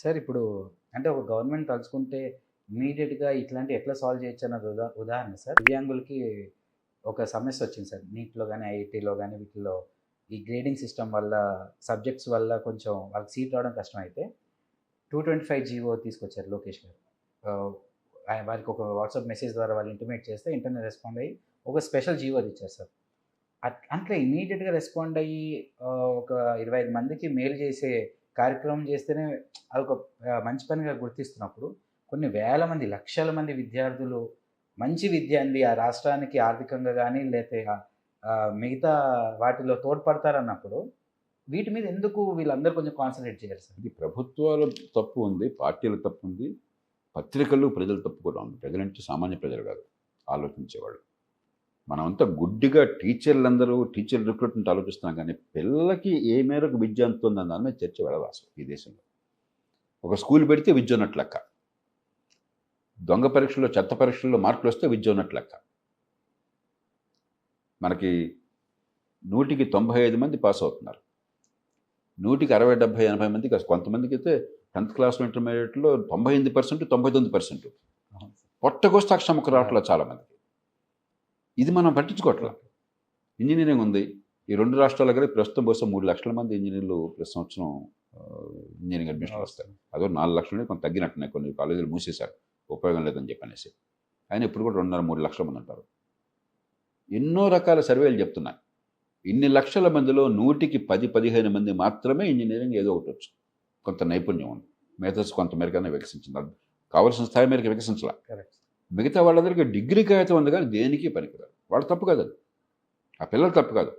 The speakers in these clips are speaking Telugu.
సార్ ఇప్పుడు అంటే ఒక గవర్నమెంట్ తలుచుకుంటే ఇమ్మీడియేట్‌గా ఇట్లాంటివి ఎట్లా సాల్వ్ చేయొచ్చు అన్నది ఉదాహరణ సార్. దివ్యాంగులకి ఒక సమస్య వచ్చింది సార్. నీట్‌లో గాని, ఐఐటీలో గాని వీటిల్లో ఈ గ్రేడింగ్ సిస్టమ్ వల్ల సబ్జెక్ట్స్ వల్ల కొంచెం వాళ్ళకి సీట్ రావడం కష్టమైతే 225 జీవో తీసుకొచ్చారు లోకేష్ గారు. ఆహ్, వారికి ఒక వాట్సాప్ మెసేజ్ ద్వారా వాళ్ళు ఇంటిమేట్ చేస్తే వెంటనే రెస్పాండ్ అయ్యి ఒక స్పెషల్ జీవో తెచ్చారు సార్. అట్లా ఇమ్మీడియేట్‌గా రెస్పాండ్ అయ్యి ఒక 25 మందికి మెయిల్ చేసే కార్యక్రమం చేస్తేనే అదొక మంచి పనిగా గుర్తిస్తున్నప్పుడు, కొన్ని వేల మంది, లక్షల మంది విద్యార్థులు మంచి విద్య అంది ఆ రాష్ట్రానికి ఆర్థికంగా గానీ, లేతే మిగతా వాటిలో తోడ్పడతారన్నప్పుడు, వీటి మీద ఎందుకు వీళ్ళందరూ కొంచెం కాన్సంట్రేట్ చేయరు సార్? ఇది ప్రభుత్వాల తప్పు ఉంది, పార్టీల తప్పు ఉంది, పత్రికలు ప్రజల తప్పు కూడా ఉంది. ప్రజలంటే సామాన్య ప్రజలు కాదు, ఆలోచించేవాళ్ళు. మనమంతా గుడ్డిగా టీచర్లందరూ టీచర్ రిక్రూట్మెంట్ ఆలోచిస్తున్నాం కానీ పిల్లలకి ఏ మేరకు విద్య అందుతుందని దాని మీద చర్చ వెళ్ళదు అసలు ఈ దేశంలో. ఒక స్కూల్ పెడితే విద్య ఉన్నట్లు లెక్క, దొంగ పరీక్షల్లో చెత్త పరీక్షల్లో మార్కులు వస్తే విద్య ఉన్నట్లు లెక్క. మనకి 100కి 95 మంది పాస్ అవుతున్నారు, 100కి 60, 70, 80 మందికి కొంతమందికి అయితే 10th క్లాస్లో ఇంటర్మీడియట్లో 98%, 99%. పొట్టకొస్తే అక్షరముఖ రావట్లేదు చాలామందికి. ఇది మనం పట్టించుకోవట్లేదు. ఇంజనీరింగ్ ఉంది, ఈ 2 రాష్ట్రాల దగ్గర ప్రస్తుతం బహుశా 3 లక్షల మంది ఇంజనీర్లు ప్రతి సంవత్సరం ఇంజనీరింగ్ అడ్మిషన్లు వస్తారు. అదో 4 లక్షలు కొంత తగ్గినట్టున్నాయి, కొన్ని కాలేజీలు మూసేశారు ఉపయోగం లేదని చెప్పనేసి. ఆయన ఇప్పుడు కూడా 2.5, 3 లక్షల మంది ఉంటారు. ఎన్నో రకాల సర్వేలు చెప్తున్నాయి ఇన్ని లక్షల మందిలో 100కి 10, 15 మంది మాత్రమే ఇంజనీరింగ్ ఏదో ఒకటి వచ్చు, కొంత నైపుణ్యం ఉంది, మిగతా కొంత మేరకైనా వికసించింది, అది కావాల్సిన స్థాయి మేరకు వికసించాల. మిగతా వాళ్ళందరికీ డిగ్రీ కాగితం ఉంది కానీ దేనికి పనికిరాదు. వాళ్ళ తప్పు కాదు, అది ఆ పిల్లల తప్పు కాదు.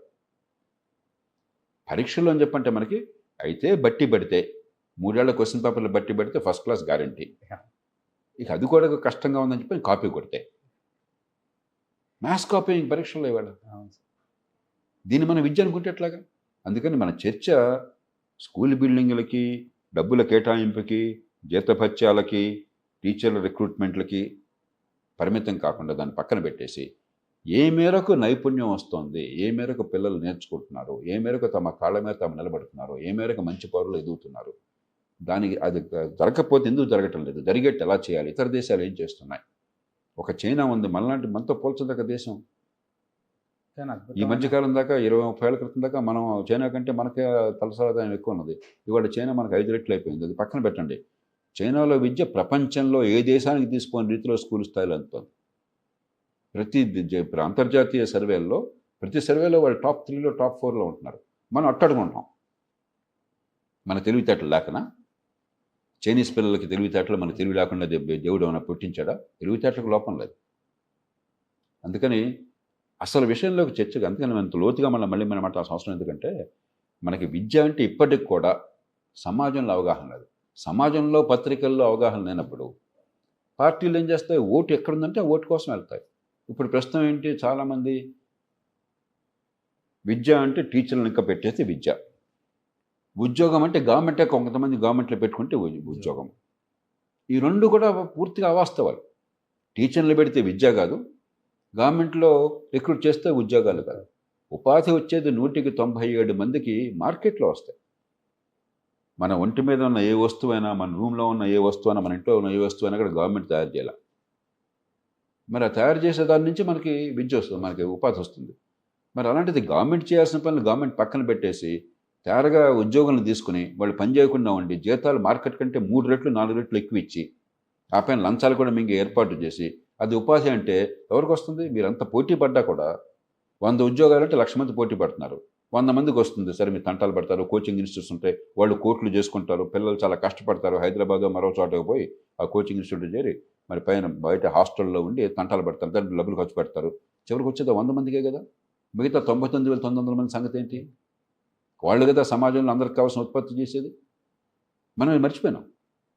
పరీక్షలు అని చెప్పంటే మనకి అయితే బట్టి పడితే 3 ఏళ్ల క్వశ్చన్ పేపర్లు బట్టి పడితే ఫస్ట్ క్లాస్ గ్యారంటీ. ఇక అది కూడా కష్టంగా ఉందని చెప్పి కాపీ కొడితే మ్యాథ్స్ కాపీయింగ్ పరీక్షల్లో ఇవాళ. దీన్ని మనం విద్య అనుకుంటే ఎట్లాగా? అందుకని మన చర్చ స్కూల్ బిల్డింగులకి, డబ్బుల కేటాయింపుకి, జీతభత్యాలకి, టీచర్ల రిక్రూట్మెంట్లకి పరిమితం కాకుండా దాన్ని పక్కన పెట్టేసి ఏ మేరకు నైపుణ్యం వస్తుంది, ఏ మేరకు పిల్లలు నేర్చుకుంటున్నారు, ఏ మేరకు తమ కాళ్ళ మీద తాము నిలబడుతున్నారు, ఏ మేరకు మంచి పౌరులు ఎదుగుతున్నారు, దానికి అది జరగకపోతే ఎందుకు జరగటం లేదు, జరిగేట్టు ఎలా చేయాలి, ఇతర దేశాలు ఏం చేస్తున్నాయి. ఒక చైనా ఉంది, మనలాంటి మనతో పోల్చదగ్గ దేశం. ఈ మధ్యకాలం దాకా 20-30 ఏళ్ల క్రితం దాకా మనం చైనా కంటే మనకే తలసరాదాయం ఎక్కువ ఉన్నది. ఇవాళ చైనా మనకు 5 రెట్లు అయిపోయింది. అది పక్కన పెట్టండి. చైనాలో విద్య ప్రపంచంలో ఏ దేశానికి తీసుకునే రీతిలో స్కూల్ స్థాయిలో అందుతుంది. అంతర్జాతీయ సర్వేల్లో ప్రతి సర్వేలో వాళ్ళు టాప్ 3లో టాప్ 4లో ఉంటున్నారు. మనం అట్టడుగుంటాం. మన తెలివితేటలు లేకనా? చైనీస్ పిల్లలకి తెలివితేటలు మన తెలివి లేకుండా దేవుడు ఏమైనా పుట్టించాడా? తెలివితేటలకు లోపం లేదు. అందుకని అసలు విషయంలోకి చర్చగా, అందుకని అంత లోతుగా మళ్ళీ మనం మాట్లాడాల్సిన అవసరం ఎందుకంటే మనకి విద్య అంటే ఇప్పటికి కూడా సమాజంలో అవగాహన లేదు. సమాజంలో పత్రికల్లో అవగాహన లేనప్పుడు పార్టీలు ఏం చేస్తాయి, ఓటు ఎక్కడుందంటే ఓటు కోసం వెళ్తాయి. ఇప్పుడు ప్రస్తుతం ఏంటి, చాలామంది విద్య అంటే టీచర్లను ఇంకా పెట్టేస్తే విద్య, ఉద్యోగం అంటే గవర్నమెంటే, కొంతమంది గవర్నమెంట్లో పెట్టుకుంటే ఉద్యోగం. ఈ రెండు కూడా పూర్తిగా అవాస్తవాలు. టీచర్లు పెడితే విద్య కాదు, గవర్నమెంట్లో రిక్రూట్ చేస్తే ఉద్యోగాలు కాదు. ఉపాధి వచ్చేది 100కి 97 మందికి మార్కెట్లో వస్తాయి. మన ఒంటి మీద ఉన్న ఏ వస్తువైనా, మన రూమ్లో ఉన్న ఏ వస్తువైనా, మన ఇంట్లో ఉన్న ఏ వస్తువైనా కూడా గవర్నమెంట్ తయారు చేయాలి. మరి ఆ తయారు చేసే దాని నుంచి మనకి విద్య వస్తుంది, మనకి ఉపాధి వస్తుంది. మరి అలాంటిది గవర్నమెంట్ చేయాల్సిన పనులు గవర్నమెంట్ పక్కన పెట్టేసి తయారుగా ఉద్యోగులను తీసుకుని వాళ్ళు పని చేయకుండా ఉండి జీతాలు మార్కెట్ కంటే 3 రెట్లు 4 రెట్లు ఎక్కువ ఇచ్చి ఆ పైన లంచాలు కూడా మీకు ఏర్పాటు చేసి అది ఉపాధి అంటే ఎవరికి వస్తుంది? మీరంతా పోటీ పడ్డా కూడా 100 ఉద్యోగాలు అంటే 1,00,000 మంది పోటీ పడుతున్నారు, 100 మందికి వస్తుంది. సరే మీరు తంటాలు పడతారు, కోచింగ్ ఇన్స్టిట్యూట్స్ ఉంటాయి, వాళ్ళు కోట్లు చేసుకుంటారు, పిల్లలు చాలా కష్టపడతారు, హైదరాబాద్ మరో చోటకు పోయి ఆ కోచింగ్ ఇన్స్టిట్యూట్ చేరి మరి పైన బయట హాస్టల్లో ఉండి తంటాలు పెడతారు, దాంట్లో డబ్బులు ఖర్చు పెడతారు. చివరికి వచ్చేది 100 మందికే కదా. మిగతా 99,900 మంది సంగతి ఏంటి? వాళ్ళు కదా సమాజంలో అందరికి కావాల్సిన ఉత్పత్తి చేసేది. మనం మర్చిపోయినాం.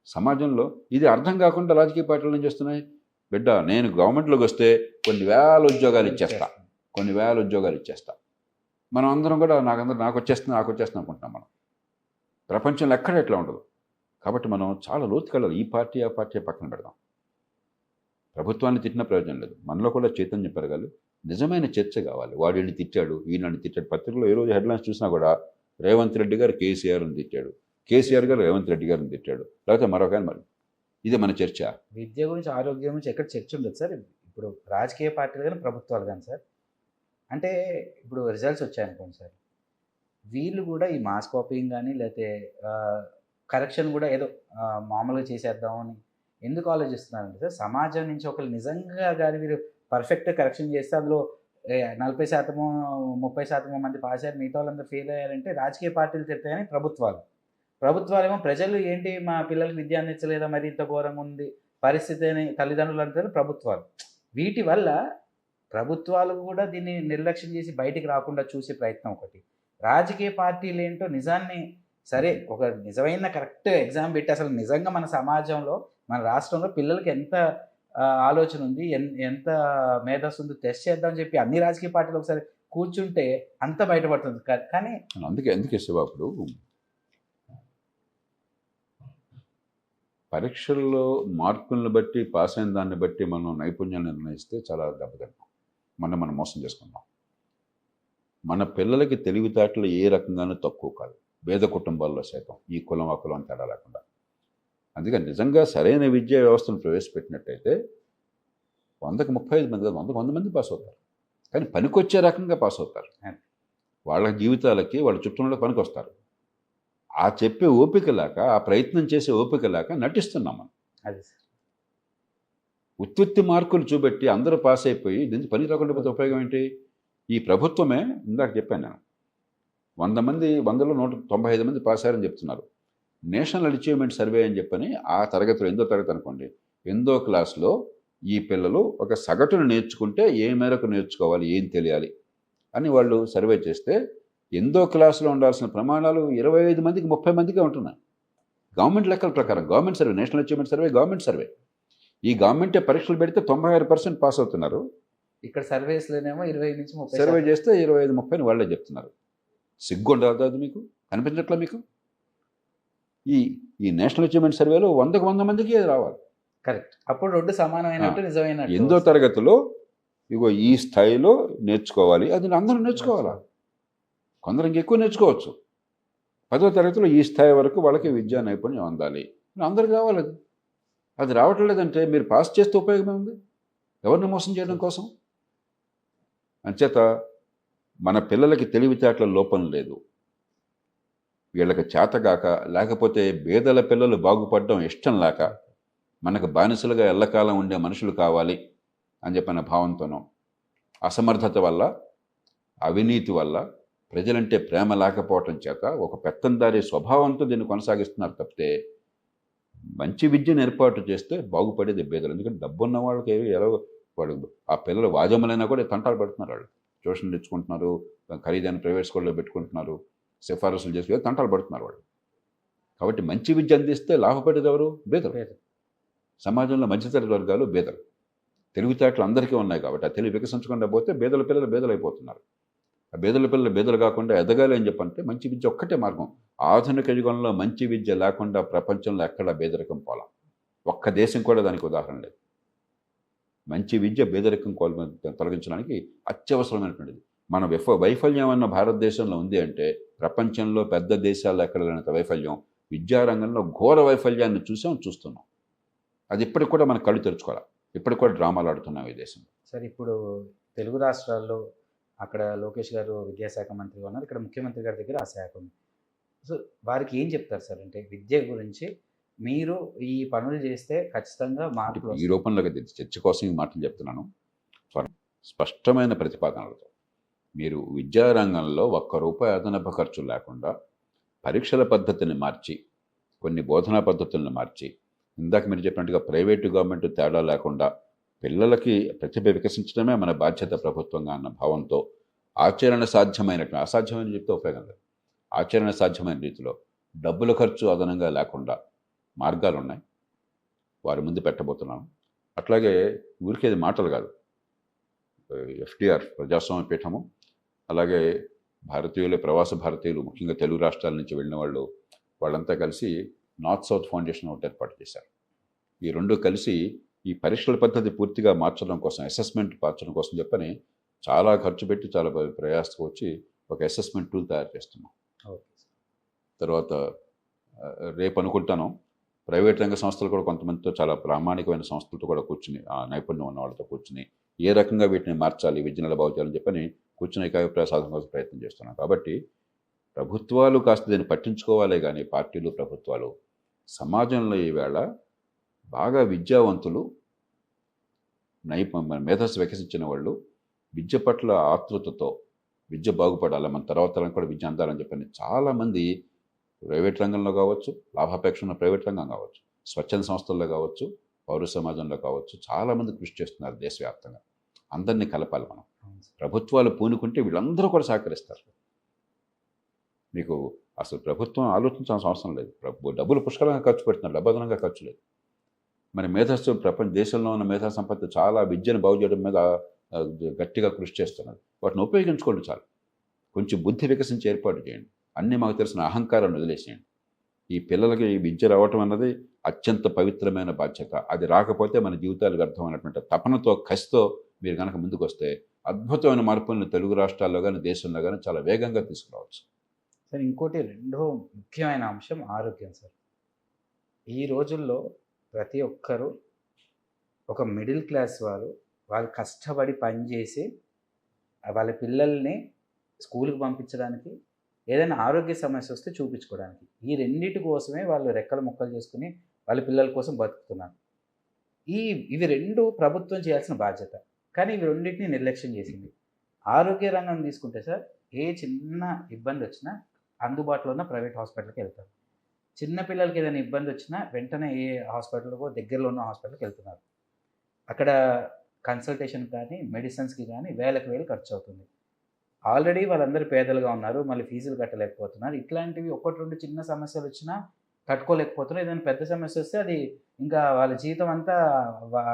సమాజంలో ఇది అర్థం కాకుండా రాజకీయ పార్టీలు ఏం చేస్తున్నాయి, బిడ్డ నేను గవర్నమెంట్లోకి వస్తే కొన్ని వేల ఉద్యోగాలు ఇచ్చేస్తా, కొన్ని వేల ఉద్యోగాలు ఇచ్చేస్తా. మనం అందరం కూడా నాకు వచ్చేస్తుంది అనుకుంటున్నాం. మనం ప్రపంచంలో ఎక్కడ ఎట్లా ఉండదు. కాబట్టి మనం చాలా లోతుకెళ్ళాలి. ఈ పార్టీ ఆ పార్టీ పక్కన పెడదాం. ప్రభుత్వాన్ని తిట్టిన ప్రయోజనం లేదు. మనలో కూడా చైతన్యం పెరగాలి, నిజమైన చర్చ కావాలి. వాడు వీడిని తిట్టాడు, ఈయనని తిట్టాడు. పత్రికలో ఏ రోజు హెడ్లైన్స్ చూసినా కూడా రేవంత్ రెడ్డి గారు కేసీఆర్ని తిట్టాడు, కేసీఆర్ గారు రేవంత్ రెడ్డి గారిని తిట్టాడు, లేకపోతే మరొక ఆయన మరి. ఇది మన చర్చ. విద్య గురించి, ఆరోగ్యం గురించి ఎక్కడ చర్చ ఉండదు సార్. ఇప్పుడు రాజకీయ పార్టీలు కానీ ప్రభుత్వాలు కానీ సార్, అంటే ఇప్పుడు రిజల్ట్స్ వచ్చాయనుకోండి సార్, వీళ్ళు కూడా ఈ మాస్ కాపీయింగ్ కానీ లేకపోతే కరెక్షన్ కూడా ఏదో మామూలుగా చేసేద్దామని ఎందుకు ఆలోచిస్తున్నారంటే సార్, సమాజం నుంచి ఒకరు నిజంగా కానీ వీరు పర్ఫెక్ట్గా కరెక్షన్ చేస్తే అందులో 40% 30% మంది పాస్ అయ్యారు, మిగతా వాళ్ళందరూ ఫెయిల్ అయ్యారంటే రాజకీయ పార్టీలు తిడతాయి కానీ ప్రభుత్వాలేమో ప్రజలు ఏంటి మా పిల్లలకి విద్య అందించలేదా, మరి ఇంత ఘోరంగా ఉంది పరిస్థితి అని తల్లిదండ్రులు అంటారు ప్రభుత్వాలు. వీటి వల్ల ప్రభుత్వాలు కూడా దీన్ని నిర్లక్ష్యం చేసి బయటికి రాకుండా చూసే ప్రయత్నం ఒకటి. రాజకీయ పార్టీలు ఏంటో నిజాన్ని సరే ఒక నిజమైన కరెక్ట్ ఎగ్జామ్ పెట్టి అసలు నిజంగా మన సమాజంలో మన రాష్ట్రంలో పిల్లలకి ఎంత ఆలోచన ఉంది, ఎంత మేధస్సు ఉందో టెస్ట్ చేద్దామని చెప్పి అన్ని రాజకీయ పార్టీలు ఒకసారి కూర్చుంటే అంత బయటపడుతుంది. కానీ అందుకే శివ, అప్పుడు పరీక్షల్లో మార్కులను బట్టి పాస్ అయిన దాన్ని బట్టి మనం నైపుణ్యాన్ని నిర్ణయిస్తే చాలా దెబ్బతింటాం, మనం మోసం చేసుకుంటాం. మన పిల్లలకి తెలివితేటలు ఏ రకంగానూ తక్కువ కాదు, పేద కుటుంబాల్లో సైతం, ఈ కులం ఆ కులం తేడా లేకుండా. అందుకని నిజంగా సరైన విద్యా వ్యవస్థను ప్రవేశపెట్టినట్టయితే 100కి 35 మంది కాదు, 100కి 100 మంది పాస్ అవుతారు. కానీ పనికొచ్చే రకంగా పాస్ అవుతారు, వాళ్ళ జీవితాలకి వాళ్ళ చుట్టూలో పనికి వస్తారు. ఆ చెప్పే ఓపిక లేక, ఆ ప్రయత్నం చేసే ఓపిక లేక నటిస్తున్నాం మనం. అది ఉత్పత్తి మార్కులు చూపెట్టి అందరూ పాస్ అయిపోయి దీనికి పని రాకుండా పోతే ఉపయోగం ఏంటి? ఈ ప్రభుత్వమే ఇందాక చెప్పాను నేను, 100 మంది 100లో 195 మంది పాస్ అయ్యారని చెప్తున్నారు. నేషనల్ అచీవ్మెంట్ సర్వే అని చెప్పని ఆ తరగతిలో 8వ తరగతి అనుకోండి, 8వ క్లాస్లో ఈ పిల్లలు ఒక సగటును నేర్చుకుంటే ఏ మేరకు నేర్చుకోవాలి, ఏం తెలియాలి అని వాళ్ళు సర్వే చేస్తే 8వ క్లాస్లో ఉండాల్సిన ప్రమాణాలు 25 మందికి 30 మందికే ఉంటున్నాయి. గవర్నమెంట్ లెక్కల ప్రకారం, government survey, national achievement survey government survey. ఈ గవర్నమెంటే పరీక్షలు పెడితే 96% పాస్ అవుతున్నారు. ఇక్కడ సర్వేస్లోనేమో 20 నుంచి 30 సర్వే చేస్తే 25-30 వాళ్ళే చెప్తున్నారు. సిగ్గు ఉండదు మీకు? కనిపించట్లా మీకు? ఈ నేషనల్ అచీవ్మెంట్ సర్వేలో 100కి 100 మందికి రావాలి. కరెక్ట్. అప్పుడు రెండు సమానమైనట్టు, నిజమైన 8వ తరగతిలో ఇగో ఈ స్థాయిలో నేర్చుకోవాలి, అది అందరూ నేర్చుకోవాలా? కొందరు ఇంకెక్కువ నేర్చుకోవచ్చు. 10వ తరగతిలో ఈ స్థాయి వరకు వాళ్ళకి విద్యా నైపుణ్యం అందాలి, అందరికి కావాలి. అది రావటం లేదంటే మీరు పాస్ చేస్తే ఉపయోగమే ఉంది? ఎవరిని మోసం చేయడం కోసం? అంచేత మన పిల్లలకి తెలివితేటల లోపం లేదు, వీళ్ళకి చేతగాక, లేకపోతే బేదల పిల్లలు బాగుపడడం ఇష్టం లేక, మనకు బానిసలుగా ఎల్లకాలం ఉండే మనుషులు కావాలి అని చెప్పిన భావంతోనో, అసమర్థత వల్ల, అవినీతి వల్ల, ప్రజలంటే ప్రేమ లేకపోవటం చేత ఒక పెత్తందారి స్వభావంతో దీన్ని కొనసాగిస్తున్నారు తప్పితే మంచి విద్యను ఏర్పాటు చేస్తే బాగుపడేది బేదలు. ఎందుకంటే డబ్బున్న వాళ్ళకి ఎలా వాడు ఆ పిల్లలు వాజములైనా కూడా తంటాలు పెడుతున్నారు, వాళ్ళు ట్యూషన్ తెచ్చుకుంటున్నారు, ఖరీదైన ప్రైవేట్ స్కూల్లో పెట్టుకుంటున్నారు, సిఫారసులు చేసి తంటాలు పడుతున్నారు వాళ్ళు. కాబట్టి మంచి విద్య అందిస్తే లాభపడేది ఎవరు? బేదలు. సమాజంలో మధ్యతరగతి వర్గాలు బేదలు. తెలివితేటలు అందరికీ ఉన్నాయి కాబట్టి ఆ తెలివి వికసించకుండా పోతే బేదల పిల్లలు బేదలైపోతున్నారు. ఆ బేదల పిల్లలు బేదలు కాకుండా ఎదగాలి అని చెప్పంటే మంచి విద్య ఒక్కటే మార్గం. ఆధునిక యుగంలో మంచి విద్య లేకుండా ప్రపంచంలో ఎక్కడా బేదరికం పోలాం. ఒక్క దేశం కూడా దానికి ఉదాహరణ లేదు. మంచి విద్య బేదరికం తొలగించడానికి అత్యవసరమైనటువంటిది. మన వైఫల్యం అన్న భారతదేశంలో ఉంది అంటే ప్రపంచంలో పెద్ద దేశాల్లో ఎక్కడ లేనంత వైఫల్యం విద్యారంగంలో ఘోర వైఫల్యాన్ని చూస్తున్నాం. అది ఇప్పటికి కూడా మన కళ్ళు తెరుచుకోవాలి. ఇప్పటికి కూడా డ్రామాలు ఆడుతున్నాం ఈ దేశంలో. సార్, ఇప్పుడు తెలుగు రాష్ట్రాల్లో అక్కడ లోకేష్ గారు విద్యాశాఖ మంత్రిగా ఉన్నారు, ఇక్కడ ముఖ్యమంత్రి గారి దగ్గర ఆ శాఖ ఉంది. సో వారికి ఏం చెప్తారు సార్? అంటే విద్య గురించి మీరు ఈ పనులు చేస్తే ఖచ్చితంగా మార్పులు ఈ రూపంలో చర్చ కోసం ఈ మాటలు చెప్తున్నాను. స్పష్టమైన ప్రతిపాదనలతో మీరు విద్యారంగంలో ₹1 అదనపు ఖర్చు లేకుండా పరీక్షల పద్ధతిని మార్చి, కొన్ని బోధనా పద్ధతులను మార్చి, ఇందాక మీరు చెప్పినట్టుగా ప్రైవేటు గవర్నమెంట్ తేడా లేకుండా పిల్లలకి ప్రతిభ వికసించడమే మన బాధ్యత ప్రభుత్వంగా అన్న భావంతో ఆచరణ సాధ్యమైనట్టు, అసాధ్యమైన చెప్తే ఉపయోగం లేదు, ఆచరణ సాధ్యమైన రీతిలో డబ్బుల ఖర్చు అదనంగా లేకుండా మార్గాలు ఉన్నాయి, వారి ముందు పెట్టబోతున్నాను. అట్లాగే ఊరికేది మాటలు కాదు, FDR ప్రజాస్వామ్య పీఠము, అలాగే భారతీయులు, ప్రవాస భారతీయులు, ముఖ్యంగా తెలుగు రాష్ట్రాల నుంచి వెళ్ళిన వాళ్ళంతా కలిసి నార్త్ సౌత్ ఫౌండేషన్ ఒకటి ఏర్పాటు చేశారు. ఈ రెండు కలిసి ఈ పరీక్షల పద్ధతి పూర్తిగా మార్చడం కోసం, అసెస్మెంట్ మార్చడం కోసం చెప్పని చాలా ఖర్చు పెట్టి చాలా ప్రయాసకు వచ్చి ఒక అసెస్మెంట్ టూల్ తయారు చేస్తున్నాం. తర్వాత రేపు అనుకుంటాను ప్రైవేట్ రంగ సంస్థలు కూడా కొంతమందితో చాలా ప్రామాణికమైన సంస్థలతో కూడా కూర్చుని ఆ నైపుణ్యం ఉన్న వాళ్ళతో కూర్చుని ఏ రకంగా వీటిని మార్చాలి విద్యను బాగు చేయాలని చెప్పని కూర్చుని ఏకాభిప్రాయ సాధన కోసం ప్రయత్నం చేస్తున్నాను. కాబట్టి ప్రభుత్వాలు కాస్త దీన్ని పట్టించుకోవాలే కానీ పార్టీలు ప్రభుత్వాలు సమాజంలో ఈవేళ బాగా విద్యావంతులు మేధస్సు వికసించిన వాళ్ళు విద్య పట్ల ఆతృతతో విద్య బాగుపడాలి మన తర్వాత తరం కూడా విద్య అందాలని చెప్పని చాలామంది ప్రైవేట్ రంగంలో కావచ్చు, లాభాపేక్ష ఉన్న ప్రైవేట్ రంగం కావచ్చు, స్వచ్ఛంద సంస్థల్లో కావచ్చు, పౌర సమాజంలో కావచ్చు, చాలామంది కృషి చేస్తున్నారు దేశవ్యాప్తంగా. అందరినీ కలపాలి మనం. ప్రభుత్వాలు పూనుకుంటే వీళ్ళందరూ కూడా సహకరిస్తారు. మీకు అసలు ప్రభుత్వం ఆలోచించాల్సిన అవసరం లేదు. డబ్బులు పుష్కలంగా ఖర్చు పెడుతున్నారు, డబ్బదనంగా ఖర్చు లేదు. మరి మేధస్సు దేశంలో ఉన్న మేధా సంపత్తి చాలా విద్యను బాగు చేయడం మీద గట్టిగా కృషి చేస్తున్నారు. వాటిని ఉపయోగించుకోండి చాలు. కొంచెం బుద్ధి వికసించి ఏర్పాటు చేయండి. అన్నీ మాకు తెలిసిన అహంకారాన్ని వదిలేసేయండి. ఈ పిల్లలకి ఈ విద్య రావటం అన్నది అత్యంత పవిత్రమైన బాధ్యత. అది రాకపోతే మన జీవితాలు వ్యర్థమైనటువంటి తపనతో కసితో మీరు కనుక ముందుకు వస్తే అద్భుతమైన మార్పులను తెలుగు రాష్ట్రాల్లో కానీ దేశంలో కానీ చాలా వేగంగా తీసుకురావచ్చు. సార్ ఇంకోటి రెండో ముఖ్యమైన అంశం ఆరోగ్యం సార్. ఈ రోజుల్లో ప్రతి ఒక్కరూ ఒక మిడిల్ క్లాస్ వాళ్ళు కష్టపడి పనిచేసి వాళ్ళ పిల్లల్ని స్కూల్కి పంపించడానికి, ఏదైనా ఆరోగ్య సమస్య వస్తే చూపించుకోవడానికి, ఈ రెండింటి కోసమే వాళ్ళు రెక్కలు ముక్కలు చేసుకుని వాళ్ళ పిల్లల కోసం బతుకుతున్నారు. ఇవి రెండు ప్రభుత్వం చేయాల్సిన బాధ్యత. కానీ ఇవి రెండింటిని నిర్లక్ష్యం చేసింది. ఆరోగ్య రంగం తీసుకుంటే సార్, ఏ చిన్న ఇబ్బంది వచ్చినా అందుబాటులో ఉన్న ప్రైవేట్ హాస్పిటల్కి వెళ్తారు. చిన్న పిల్లలకి ఏదైనా ఇబ్బంది వచ్చినా వెంటనే ఏ హాస్పిటల్కో దగ్గరలో ఉన్న హాస్పిటల్కి వెళ్తున్నారు. అక్కడ కన్సల్టేషన్ కానీ మెడిసిన్స్కి కానీ వేలకు వేలు ఖర్చు అవుతుంది. ఆల్రెడీ వాళ్ళందరూ పేదలుగా ఉన్నారు, మళ్ళీ ఫీజులు కట్టలేకపోతున్నారు. ఇట్లాంటివి ఒకటి రెండు చిన్న సమస్యలు వచ్చినా కట్టుకోలేకపోతున్నారు. ఏదైనా పెద్ద సమస్య వస్తే అది ఇంకా వాళ్ళ జీవితం అంతా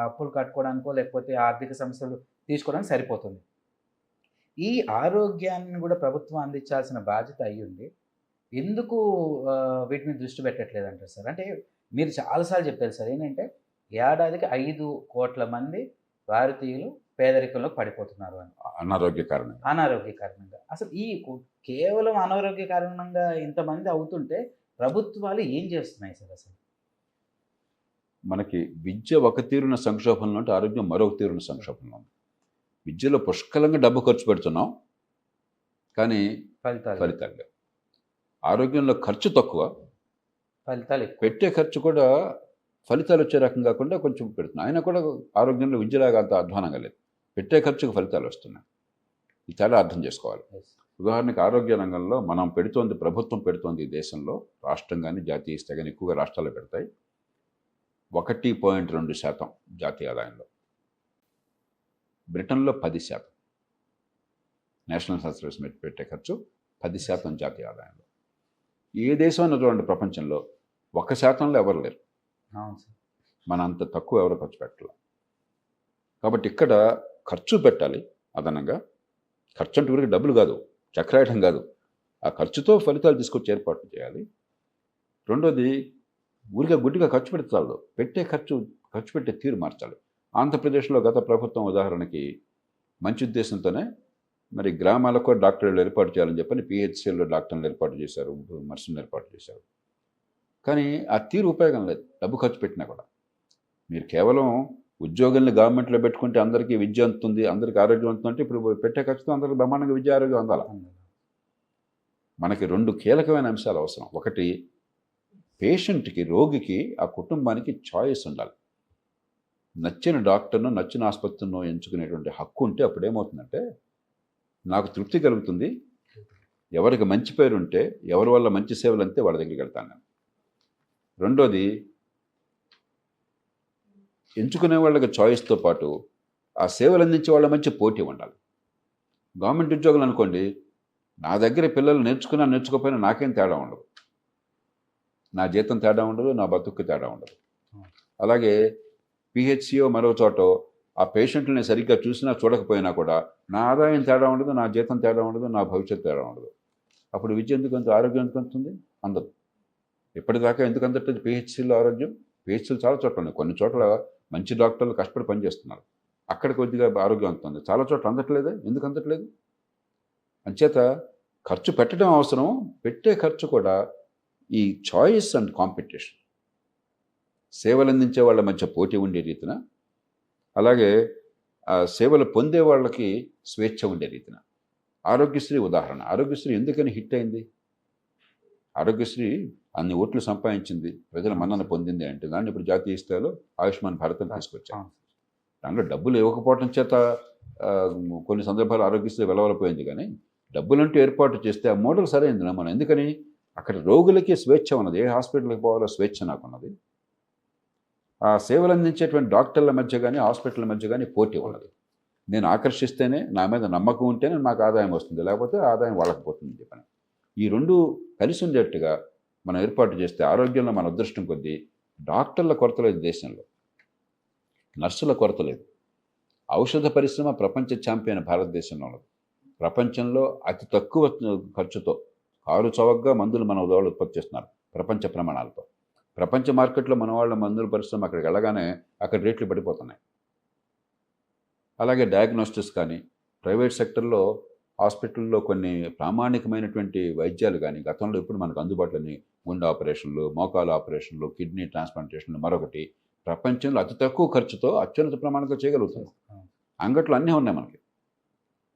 అప్పులు కట్టుకోవడానికో లేకపోతే ఆర్థిక సమస్యలు తీసుకోవడానికి సరిపోతుంది. ఈ ఆరోగ్యాన్ని కూడా ప్రభుత్వం అందించాల్సిన బాధ్యత అయ్యుండి ఎందుకు వీటి మీద దృష్టి పెట్టట్లేదు అంటారు సార్? అంటే మీరు చాలాసార్లు చెప్పారు సార్, ఏంటంటే ఏడాదికి 5 కోట్ల మంది భారతీయులు పేదరికంలో పడిపోతున్నారు అని. అనారోగ్య కారణంగా అసలు కేవలం అనారోగ్య కారణంగా ఇంతమంది అవుతుంటే ప్రభుత్వాలు ఏం చేస్తున్నాయి సార్? అసలు మనకి విద్య ఒక తీరున సంక్షోభంలో ఉంటే ఆరోగ్యం మరొక తీరున సంక్షోభంలో ఉంది. విద్యలో పుష్కలంగా డబ్బు ఖర్చు పెడుతున్నాం, కానీ ఫలితాలు ఆరోగ్యంలో ఖర్చు తక్కువ, ఫలితాలు పెట్టే ఖర్చు కూడా ఫలితాలు వచ్చే రకం కాకుండా కొంచెం పెడుతున్నాం. అయినా కూడా ఆరోగ్యంలో విద్యలాగా అంత అధ్వానంగా లేదు. పెట్టే ఖర్చుకు ఫలితాలు వస్తున్నాయి. ఇది చాలా అర్థం చేసుకోవాలి. ఉదాహరణకి ఆరోగ్య రంగంలో మనం ప్రభుత్వం పెడుతోంది ఈ దేశంలో, రాష్ట్రం కానీ జాతీయ స్థాయి కానీ ఎక్కువగా రాష్ట్రాలు పెడతాయి 1.2% జాతీయ ఆదాయంలో. బ్రిటన్లో 10%. నేషనల్ హెల్త్ సర్వీస్ మీద పెట్టే ఖర్చు 10% జాతీయ ఆదాయంలో. ఏ దేశం అన్న చూడండి ప్రపంచంలో 1%లో ఎవరు లేరు. మన అంత తక్కువ ఎవరు ఖర్చు పెట్టాలి. కాబట్టి ఇక్కడ ఖర్చు పెట్టాలి అదనంగా. ఖర్చు అంటే ఊరికి డబ్బులు కాదు, చక్రాయటం కాదు, ఆ ఖర్చుతో ఫలితాలు తీసుకొచ్చి ఏర్పాటు చేయాలి. రెండోది ఊరిగా గుడ్డిగా ఖర్చు పెడతాడు, ఖర్చు పెట్టే తీరు మార్చాలి. ఆంధ్రప్రదేశ్లో గత ప్రభుత్వం ఉదాహరణకి మంచి ఉద్దేశంతోనే మరి గ్రామాలకు డాక్టర్లు ఏర్పాటు చేయాలని చెప్పని పిహెచ్సిలో డాక్టర్లు ఏర్పాటు చేశారు, నర్సులను ఏర్పాటు చేశారు. కానీ ఆ తీరు ఉపయోగం లేదు, డబ్బు ఖర్చు పెట్టినా కూడా. మీరు కేవలం ఉద్యోగుల్ని గవర్నమెంట్లో పెట్టుకుంటే అందరికీ విద్య అందుతుంది, అందరికీ ఆరోగ్యం అందుతుంది అంటే ఇప్పుడు పెట్టే ఖర్చుతో అందరికీ బ్రహ్మాండంగా విద్య ఆరోగ్యం అందాలి. మనకి 2 కీలకమైన అంశాలు అవసరం. ఒకటి, పేషెంట్కి, రోగికి, ఆ కుటుంబానికి చాయిస్ ఉండాలి. నచ్చిన డాక్టర్ను, నచ్చిన ఆసుపత్రిను ఎంచుకునేటువంటి హక్కు ఉంటే అప్పుడు ఏమవుతుందంటే నాకు తృప్తి కలుగుతుంది. ఎవరికి మంచి పేరు ఉంటే, ఎవరి వల్ల మంచి సేవలు అంతే వాళ్ళ దగ్గరికి వెళ్తాను నేను. రెండోది, ఎంచుకునే వాళ్ళకి చాయిస్తో పాటు ఆ సేవలు అందించే వాళ్ళ మంచి పోటీ ఉండాలి. గవర్నమెంట్ ఉద్యోగులు అనుకోండి, నా దగ్గర పిల్లలు నేర్చుకోకపోయినా నాకేం తేడా ఉండదు, నా జీతం తేడా ఉండదు, నా బతుక్కి తేడా ఉండదు. అలాగే పిహెచ్సియో మరో చోటో ఆ పేషెంట్లని సరిగ్గా చూసినా చూడకపోయినా కూడా నా ఆదాయం తేడా ఉండదు, నా జీతం తేడా ఉండదు, నా భవిష్యత్తు తేడా ఉండదు. అప్పుడు విద్య ఎందుకు అంత, ఆరోగ్యం ఎందుకు అందుతుంది? అందదు. ఇప్పటిదాకా ఎందుకు అందట్లేదు పిహెచ్సిలో ఆరోగ్యం? పిహెచ్సిలు చాలా చోట్ల ఉన్నాయి. కొన్ని చోట్ల మంచి డాక్టర్లు కష్టపడి పనిచేస్తున్నారు, అక్కడ కొద్దిగా ఆరోగ్యం అందుతుంది. చాలా చోట్ల అందట్లేదే. ఎందుకు అందట్లేదు? అంచేత ఖర్చు పెట్టడం అవసరం, పెట్టే ఖర్చు కూడా ఈ చాయిస్ అండ్ కాంపిటీషన్, సేవలు అందించే వాళ్ళ మధ్య పోటీ ఉండే రీతిన, అలాగే ఆ సేవలు పొందే వాళ్ళకి స్వేచ్ఛ ఉండే రీతిన. ఆరోగ్యశ్రీ ఉదాహరణ. ఆరోగ్యశ్రీ ఎందుకని హిట్ అయింది? ఆరోగ్యశ్రీ అన్ని ఓట్లు సంపాదించింది, ప్రజల మన్నన పొందింది అంటే దాన్ని ఇప్పుడు జాతీయ స్థాయిలో ఆయుష్మాన్ భారత్ అని తీసుకొచ్చారు. దాంట్లో డబ్బులు ఇవ్వకపోవడం చేత కొన్ని సందర్భాలు ఆరోగ్యశ్రీ వెలవలపోయింది. కానీ డబ్బులంటూ ఏర్పాటు చేస్తే ఆ మోడల్ సరైంది మనం. ఎందుకని అక్కడ రోగులకి స్వేచ్ఛ ఉన్నది, ఏ హాస్పిటల్కి పోవాలో స్వేచ్ఛ నాకున్నది. ఆ సేవలు అందించేటువంటి డాక్టర్ల మధ్య కానీ హాస్పిటల్ మధ్య కానీ పోటీ ఉన్నది. నేను ఆకర్షిస్తేనే, నా మీద నమ్మకం ఉంటేనే నాకు ఆదాయం వస్తుంది, లేకపోతే ఆదాయం వాళ్ళకి పోతుంది చెప్పని. ఈ రెండు కలిసి ఉండేట్టుగా మనం ఏర్పాటు చేస్తే ఆరోగ్యంలో మన అదృష్టం కొద్దీ డాక్టర్ల కొరత లేదు దేశంలో, నర్సుల కొరత లేదు. ఔషధ పరిశ్రమ ప్రపంచ ఛాంపియన్ భారతదేశంలో ఉన్నది. ప్రపంచంలో అతి తక్కువ ఖర్చుతో కారు చవకగా మందులు మన వాళ్ళు ఉత్పత్తి చేస్తున్నారు ప్రపంచ ప్రమాణాలతో. ప్రపంచ మార్కెట్లో మన వాళ్ళ మందుల పరిశ్రమ అక్కడికి వెళ్ళగానే అక్కడ రేట్లు పడిపోతున్నాయి. అలాగే డయాగ్నోస్టిక్స్ కానీ, ప్రైవేట్ సెక్టర్లో హాస్పిటల్లో కొన్ని ప్రామాణికమైనటువంటి వైద్యాలు కానీ గతంలో ఇప్పుడు మనకు అందుబాటులోని గుండె ఆపరేషన్లు, మోకాలు ఆపరేషన్లు, కిడ్నీ ట్రాన్స్ప్లాంటేషన్లు, మరొకటి ప్రపంచంలో అతి తక్కువ ఖర్చుతో అత్యున్నత ప్రమాణంతో చేయగలుగుతున్నాం. అంగట్లో అన్నీ ఉన్నాయి, మనకి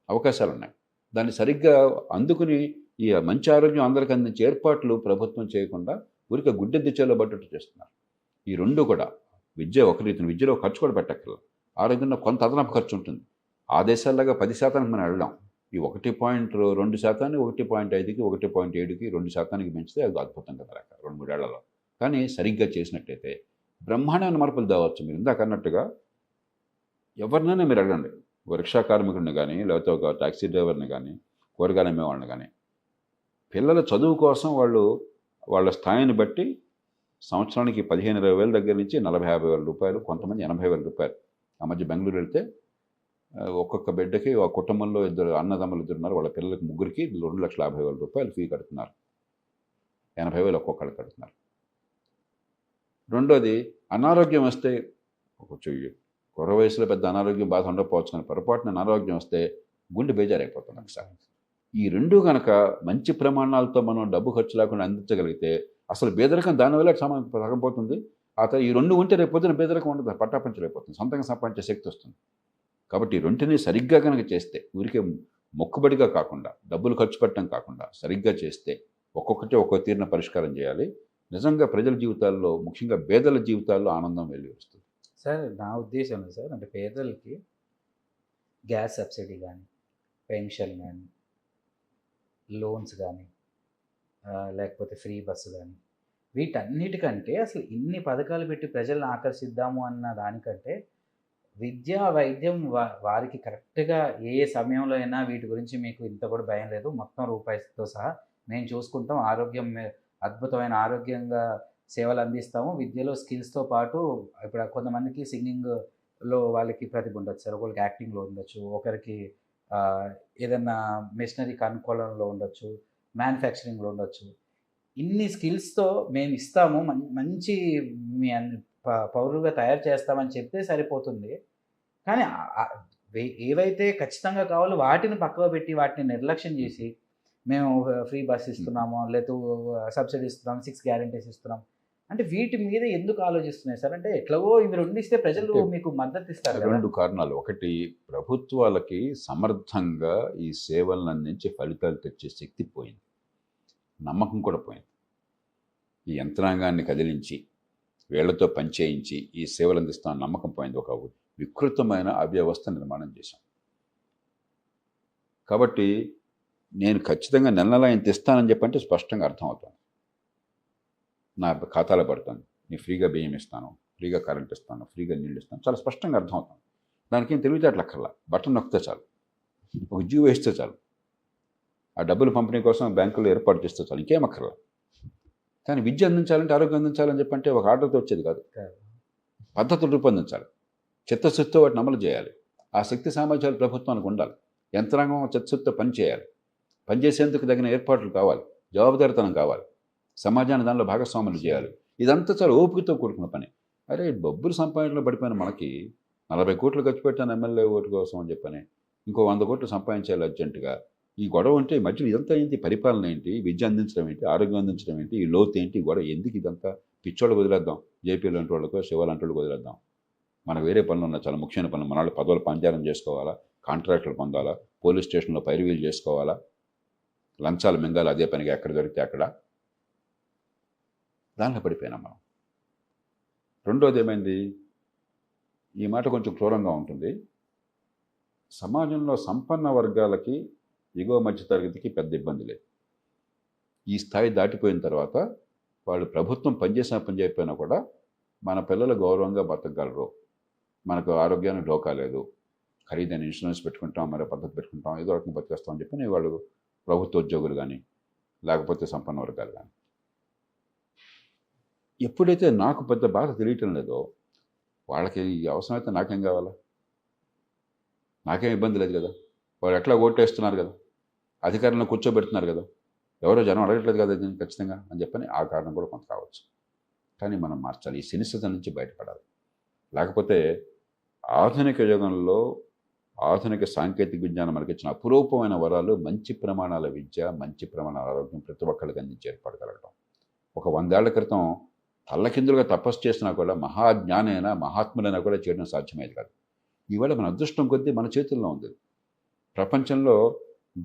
అవకాశాలు ఉన్నాయి. దాన్ని సరిగ్గా అందుకుని ఈ మంచి ఆరోగ్యం అందరికీ అందించే ఏర్పాట్లు ప్రభుత్వం చేయకుండా ఊరికే గుడ్డెద్ది చేలబడ్డట్టు చేస్తున్నారు. ఈ రెండు కూడా విద్య ఒక రీతిని, విద్యలో ఖర్చు కూడా పెట్టక్కర్లేదు, ఆరోగ్యంలో కొంత అదనపు ఖర్చు ఉంటుంది. ఆ దేశాల్లాగా 10% మనం వెళ్దాం. ఈ 1.2%, 1.5కి, 1.7కి, 2% పెంచితే అది అద్భుతం కదా లెక్క 2-3 ఏళ్లలో. కానీ సరిగ్గా చేసినట్టయితే బ్రహ్మాండమైన మార్పులు తేవచ్చు. మీరు ఇందాక అన్నట్టుగా ఎవరినైనా మీరు అడగండి, ఒక రిక్షా కార్మికుడిని కానీ, లేకపోతే ఒక టాక్సీ డ్రైవర్ని కానీ, కూరగాయలు అమ్మేవాళ్ళని కానీ, పిల్లల చదువు కోసం వాళ్ళ స్థాయిని బట్టి సంవత్సరానికి 15-20 వేల దగ్గర నుంచి 40-50 వేల రూపాయలు, కొంతమంది 80 వేల రూపాయలు. ఆ మధ్య బెంగళూరు వెళ్తే ఒక్కొక్క బిడ్డకి, ఆ కుటుంబంలో ఇద్దరు అన్నదమ్ములు ఉన్నారు, వాళ్ళ పిల్లలకి ముగ్గురికి 2,50,000 రూపాయలు ఫీ కడుతున్నారు. 80 వేలు ఒక్కొక్కళ్ళు కడుతున్నారు. రెండోది, అనారోగ్యం వస్తే కొంచెం కుర్ర వయసులో పెద్ద అనారోగ్యం బాధ ఉండకపోవచ్చు, కానీ పొరపాటున అనారోగ్యం వస్తే గుండె బేజారైపోతుంది ఒకసారి. ఈ రెండు కనుక మంచి ప్రమాణాలతో మనం డబ్బు ఖర్చు లేకుండా అందించగలిగితే అసలు పేదరికం దానివల్ల తగ్గపోతుంది. ఆ తర్వాత ఈ రెండు ఉంటే రేపు పొద్దున పేదరికం ఉండదు, పట్టాపంచలేకపోతుంది, సొంతంగా సంపాదించే శక్తి వస్తుంది. కాబట్టి ఈ రెంటిని సరిగ్గా కనుక చేస్తే, ఊరికే మొక్కుబడిగా కాకుండా, డబ్బులు ఖర్చు పెట్టడం కాకుండా సరిగ్గా చేస్తే ఒక్కొక్కటి ఒక్కొక్క తీరున పరిష్కారం చేయాలి. నిజంగా ప్రజల జీవితాల్లో, ముఖ్యంగా పేదల జీవితాల్లో ఆనందం వెళ్ళి వస్తుంది. సార్ నా ఉద్దేశంలో సార్, అంటే పేదలకి గ్యాస్ సబ్సిడీ కానీ, పెన్షన్ కానీ, లోన్స్ కానీ, లేకపోతే ఫ్రీ బస్సు కానీ, వీటన్నిటికంటే అసలు ఇన్ని పథకాలు పెట్టి ప్రజలను ఆకర్షిద్దాము అన్న దానికంటే విద్య, వైద్యం వారికి కరెక్ట్గా ఏ సమయంలో అయినా వీటి గురించి మీకు ఇంత కూడా భయం లేదు, మొత్తం రూపాయితో సహా మేము చూసుకుంటాం, ఆరోగ్యం అద్భుతమైన ఆరోగ్యంగా సేవలు అందిస్తాము. విద్యలో స్కిల్స్తో పాటు ఇప్పుడు కొంతమందికి సింగింగ్లో వాళ్ళకి ప్రతిభ ఉండొచ్చు సార్, ఒకరికి యాక్టింగ్లో ఉండొచ్చు, ఒకరికి ఏదన్నా మెషినరీ కనుక్కోవడంలో ఉండొచ్చు, మ్యానుఫ్యాక్చరింగ్లో ఉండొచ్చు. ఇన్ని స్కిల్స్తో మేము ఇస్తాము, మంచి మీ పౌరులుగా తయారు చేస్తామని చెప్తే సరిపోతుంది. కానీ ఏవైతే ఖచ్చితంగా కావాలో వాటిని పక్కన పెట్టి వాటిని నిర్లక్ష్యం చేసి మేము ఫ్రీ బస్ ఇస్తున్నాము, లేదా సబ్సిడీ ఇస్తున్నాం, 6 గ్యారెంటీస్ ఇస్తున్నాం అంటే వీటి మీద ఎందుకు ఆలోచిస్తున్నాయి సార్? అంటే ఎట్లాగో ఇవి రెండు ఇస్తే ప్రజలు మీకు మద్దతు ఇస్తారు. రెండు కారణాలు. ఒకటి, ప్రభుత్వాలకి సమర్థంగా ఈ సేవలను అందించి ఫలితాలు తెచ్చే శక్తి పోయింది, నమ్మకం కూడా పోయింది. ఈ యంత్రాంగాన్ని కదిలించి వీళ్లతో పనిచేయించి ఈ సేవలు అందిస్తాం నమ్మకం పోయింది. ఒక వికృతమైన అవ్యవస్థ నిర్మాణం చేశాం. కాబట్టి నేను ఖచ్చితంగా నెల ఇంత ఇస్తానని చెప్పంటే స్పష్టంగా అర్థమవుతుంది, నా ఖాతాలో పడుతుంది, నీ ఫ్రీగా బియ్యం ఇస్తాను, ఫ్రీగా కరెంట్ ఇస్తాను, ఫ్రీగా నీళ్ళు ఇస్తాను, చాలా స్పష్టంగా అర్థమవుతుంది. దానికి ఏం తెలివితేటలు అక్కర్లా, బటన్ నొక్కితే చాలు, ఒక జీవో వేస్తే చాలు, ఆ డబ్బులు పంపిణీ కోసం బ్యాంకులో ఏర్పాటు చేస్తే చాలు, ఇంకేం అక్కర్లా. కానీ విద్య అందించాలంటే, ఆరోగ్యం అందించాలని చెప్పంటే ఒక ఆర్డర్తో వచ్చేది కాదు, పద్ధతులు రూపొందించాలి, చిత్తశుద్ధితో వాటిని అమలు చేయాలి. ఆ శక్తి సామర్థ్యాలు ప్రభుత్వానికి ఉండాలి, యంత్రాంగం చిత్తశుద్ధితో పనిచేయాలి, పనిచేసేందుకు తగిన ఏర్పాట్లు కావాలి, జవాబుదారితనం కావాలి, సమాజాన్ని దానిలో భాగస్వాములు చేయాలి. ఇదంతా చాలా ఓపికతో కూడుకున్న పని. అరే డబ్బులు సంపాదనలో పడిపోయిన మనకి 40 కోట్లు ఖర్చు పెట్టాను ఎమ్మెల్యే ఓటు కోసం అని చెప్పని ఇంకో 100 కోట్లు సంపాదించాలి అర్జెంటుగా, ఈ గొడవ అంటే మధ్యలో ఇదంతా ఏంటి? పరిపాలన ఏంటి? విద్య అందించడం ఏంటి? ఆరోగ్యం అందించడం ఏంటి? ఈ లోతు ఏంటి? ఈ గొడవ ఎందుకు ఇదంతా? పిచ్చోళ్ళకి వదిలేద్దాం. జేపీ లాంటి వాళ్ళకో, శివ లాంటి వాళ్ళకి వదిలేద్దాం. మనకు వేరే పనులు ఉన్నాయి, చాలా ముఖ్యమైన పనులు. మన వాళ్ళు పదవులు పంచారం చేసుకోవాలా, కాంట్రాక్టులు పొందాలా, పోలీస్ స్టేషన్లో పైరువీలు చేసుకోవాలా, లంచాలు మింగాలి అదే పనిగా ఎక్కడ దొరికితే అక్కడ. దాంట్లో పడిపోయినాం మనం. రెండోది ఏమైంది? ఈ మాట కొంచెం క్రూరంగా ఉంటుంది. సమాజంలో సంపన్న వర్గాలకి, ఎగువ మధ్యతరగతికి పెద్ద ఇబ్బంది లేదు. ఈ స్థాయి దాటిపోయిన తర్వాత వాళ్ళు ప్రభుత్వం పనిచేసినా పని చేయకపోయినా కూడా మన పిల్లలు గౌరవంగా బతకగలరు, మనకు ఆరోగ్యానికి డోకా లేదు, ఖరీదైన ఇన్సూరెన్స్ పెట్టుకుంటాం, మరో పద్ధతి పెట్టుకుంటాం, ఏదో రకంగా బతికేస్తాం అని చెప్పి వాళ్ళు ప్రభుత్వ ఉద్యోగులు కానీ లేకపోతే సంపన్న వర్గాలు కానీ. ఎప్పుడైతే నాకు పెద్ద బాధ తెలియటం లేదో వాళ్ళకి ఈ అవసరమైతే నాకేం కావాలా? నాకేం ఇబ్బంది లేదు కదా. వాళ్ళు ఎట్లా ఓటేస్తున్నారు కదా, అధికారంలో కూర్చోబెడుతున్నారు కదా, ఎవరో జనం అడగట్లేదు కదా దీన్ని ఖచ్చితంగా అని చెప్పని ఆ కారణం కూడా కొంత కావచ్చు. కానీ మనం మార్చాలి, ఈ సినిస్థితి నుంచి బయటపడాలి. లేకపోతే ఆధునిక యుగంలో ఆధునిక సాంకేతిక విజ్ఞానం మనకి ఇచ్చిన అపురూపమైన వరాలు మంచి ప్రమాణాల విద్య, మంచి ప్రమాణాల ఆరోగ్యం ప్రతి ఒక్కరికి అందించి ఏర్పడగలగడం. ఒక 100 ఏళ్ల క్రితం తల్లకిందులుగా తపస్సు చేసినా కూడా మహాజ్ఞానైనా మహాత్ములైనా కూడా చేయడం సాధ్యమేది కాదు. ఈవేళ మన అదృష్టం కొద్దీ మన చేతుల్లో ఉంది. ప్రపంచంలో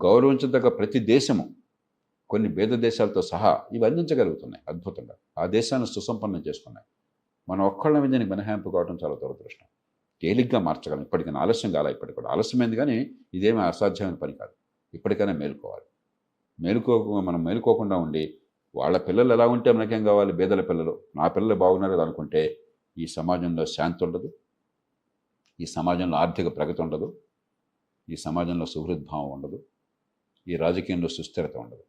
గౌరవించదగ్గ ప్రతి దేశము కొన్ని భేద దేశాలతో సహా ఇవి అందించగలుగుతున్నాయి అద్భుతంగా. ఆ దేశాన్ని సుసంపన్నం చేసుకున్నాయి. మనం ఒక్కళ్ళ మీద దీనికి మినహాయింపు కావడం చాలా దురదృష్టం. తేలిగ్గా మార్చగలం. ఇప్పటికైనా ఆలస్యం కాల, ఇప్పటికి కూడా ఆలస్యమైంది, కానీ ఇదేమీ అసాధ్యమైన పని కాదు. ఇప్పటికైనా మేలుకోవాలి. మనం మేలుకోకుండా ఉండి వాళ్ళ పిల్లలు ఎలా ఉంటే మనకేం కావాలి, పేదల పిల్లలు, నా పిల్లలు బాగున్నారు కదా అనుకుంటే ఈ సమాజంలో శాంతి ఉండదు, ఈ సమాజంలో ఆర్థిక ప్రగతి ఉండదు, ఈ సమాజంలో సుహృద్భావం ఉండదు, ఈ రాజకీయంలో సుస్థిరత ఉండదు.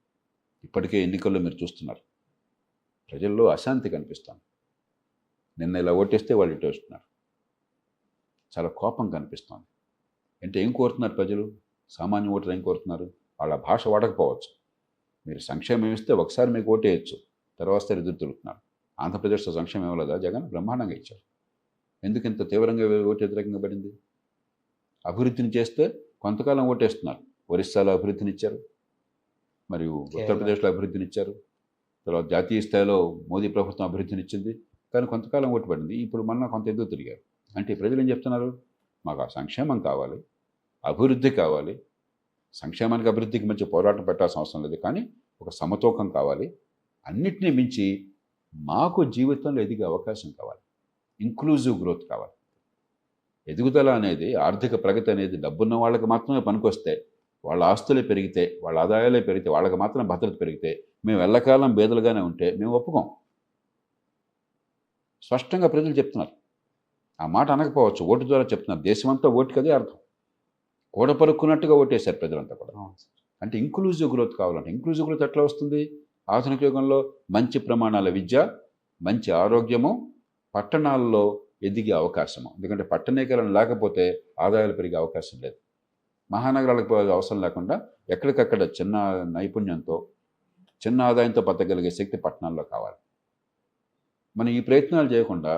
ఇప్పటికే ఎన్నికల్లో మీరు చూస్తున్నారు, ప్రజల్లో అశాంతి కనిపిస్తుంది. నిన్న ఇలా ఓటేస్తే వాళ్ళు ఇటు వస్తున్నారు, చాలా కోపం కనిపిస్తుంది. అంటే ఏం కోరుతున్నారు ప్రజలు? సామాన్య ఓటరు ఏం కోరుతున్నారు? వాళ్ళ భాష వాడకపోవచ్చు, మీరు సంక్షేమం ఇస్తే ఒకసారి మీకు ఓటేయచ్చు, తర్వాత ఎదురు తిరుగుతున్నారు. ఆంధ్రప్రదేశ్లో సంక్షేమం ఇవ్వలేదా? జగన్ బ్రహ్మాండంగా ఇచ్చారు. ఎందుకు ఇంత తీవ్రంగా ఓటు వ్యతిరేకంగా పడింది? అభివృద్ధిని చేస్తే కొంతకాలం ఓటేస్తున్నారు. ఒరిస్సాలో అభివృద్ధినిచ్చారు, మరియు ఉత్తరప్రదేశ్లో అభివృద్ధినిచ్చారు, తర్వాత జాతీయ స్థాయిలో మోదీ ప్రభుత్వం అభివృద్ధినిచ్చింది, కానీ కొంతకాలం ఓటు పడింది. ఇప్పుడు మళ్ళీ కొంత ఎదురు తిరిగారు. అంటే ప్రజలు ఏం చెప్తున్నారు? మాకు ఆ సంక్షేమం కావాలి, అభివృద్ధి కావాలి, సంక్షేమానికి అభివృద్ధికి మధ్య పోరాటం పెట్టాల్సిన అవసరం లేదు, కానీ ఒక సమతూకం కావాలి, అన్నిటినీ మించి మాకు జీవితంలో ఎదిగే అవకాశం కావాలి, ఇంక్లూజివ్ గ్రోత్ కావాలి. ఎదుగుదల అనేది, ఆర్థిక ప్రగతి అనేది డబ్బున్న వాళ్ళకి మాత్రమే పనికొస్తే, వాళ్ళ ఆస్తులే పెరిగితే, వాళ్ళ ఆదాయాలే పెరిగితే, వాళ్ళకి మాత్రం భద్రత పెరిగితే, మేము ఎల్లకాలం బేదలుగానే ఉంటే మేము ఒప్పుకోం. స్పష్టంగా ప్రజలు చెప్తున్నారు. ఆ మాట అనకపోవచ్చు, ఓటు ద్వారా చెప్తున్నారు. దేశమంతా ఓటుకి అదే అర్థం. కూడపరుక్కున్నట్టుగా ఓటేశారు ప్రజలంతా కూడా. అంటే ఇంక్లూజివ్ గ్రోత్ కావాలంటే, ఇంక్లూజివ్ గ్రోత్ ఎట్లా వస్తుంది? ఆధునిక యుగంలో మంచి ప్రమాణాల విద్య, మంచి ఆరోగ్యము, పట్టణాల్లో ఎదిగే అవకాశము. ఎందుకంటే పట్టణీకరణ లేకపోతే ఆదాయాలు పెరిగే అవకాశం లేదు. మహానగరాలకు అవసరం లేకుండా ఎక్కడికక్కడ చిన్న నైపుణ్యంతో, చిన్న ఆదాయంతో బతకగలిగే శక్తి పట్టణాల్లో కావాలి. మనం ఈ ప్రయత్నాలు చేయకుండా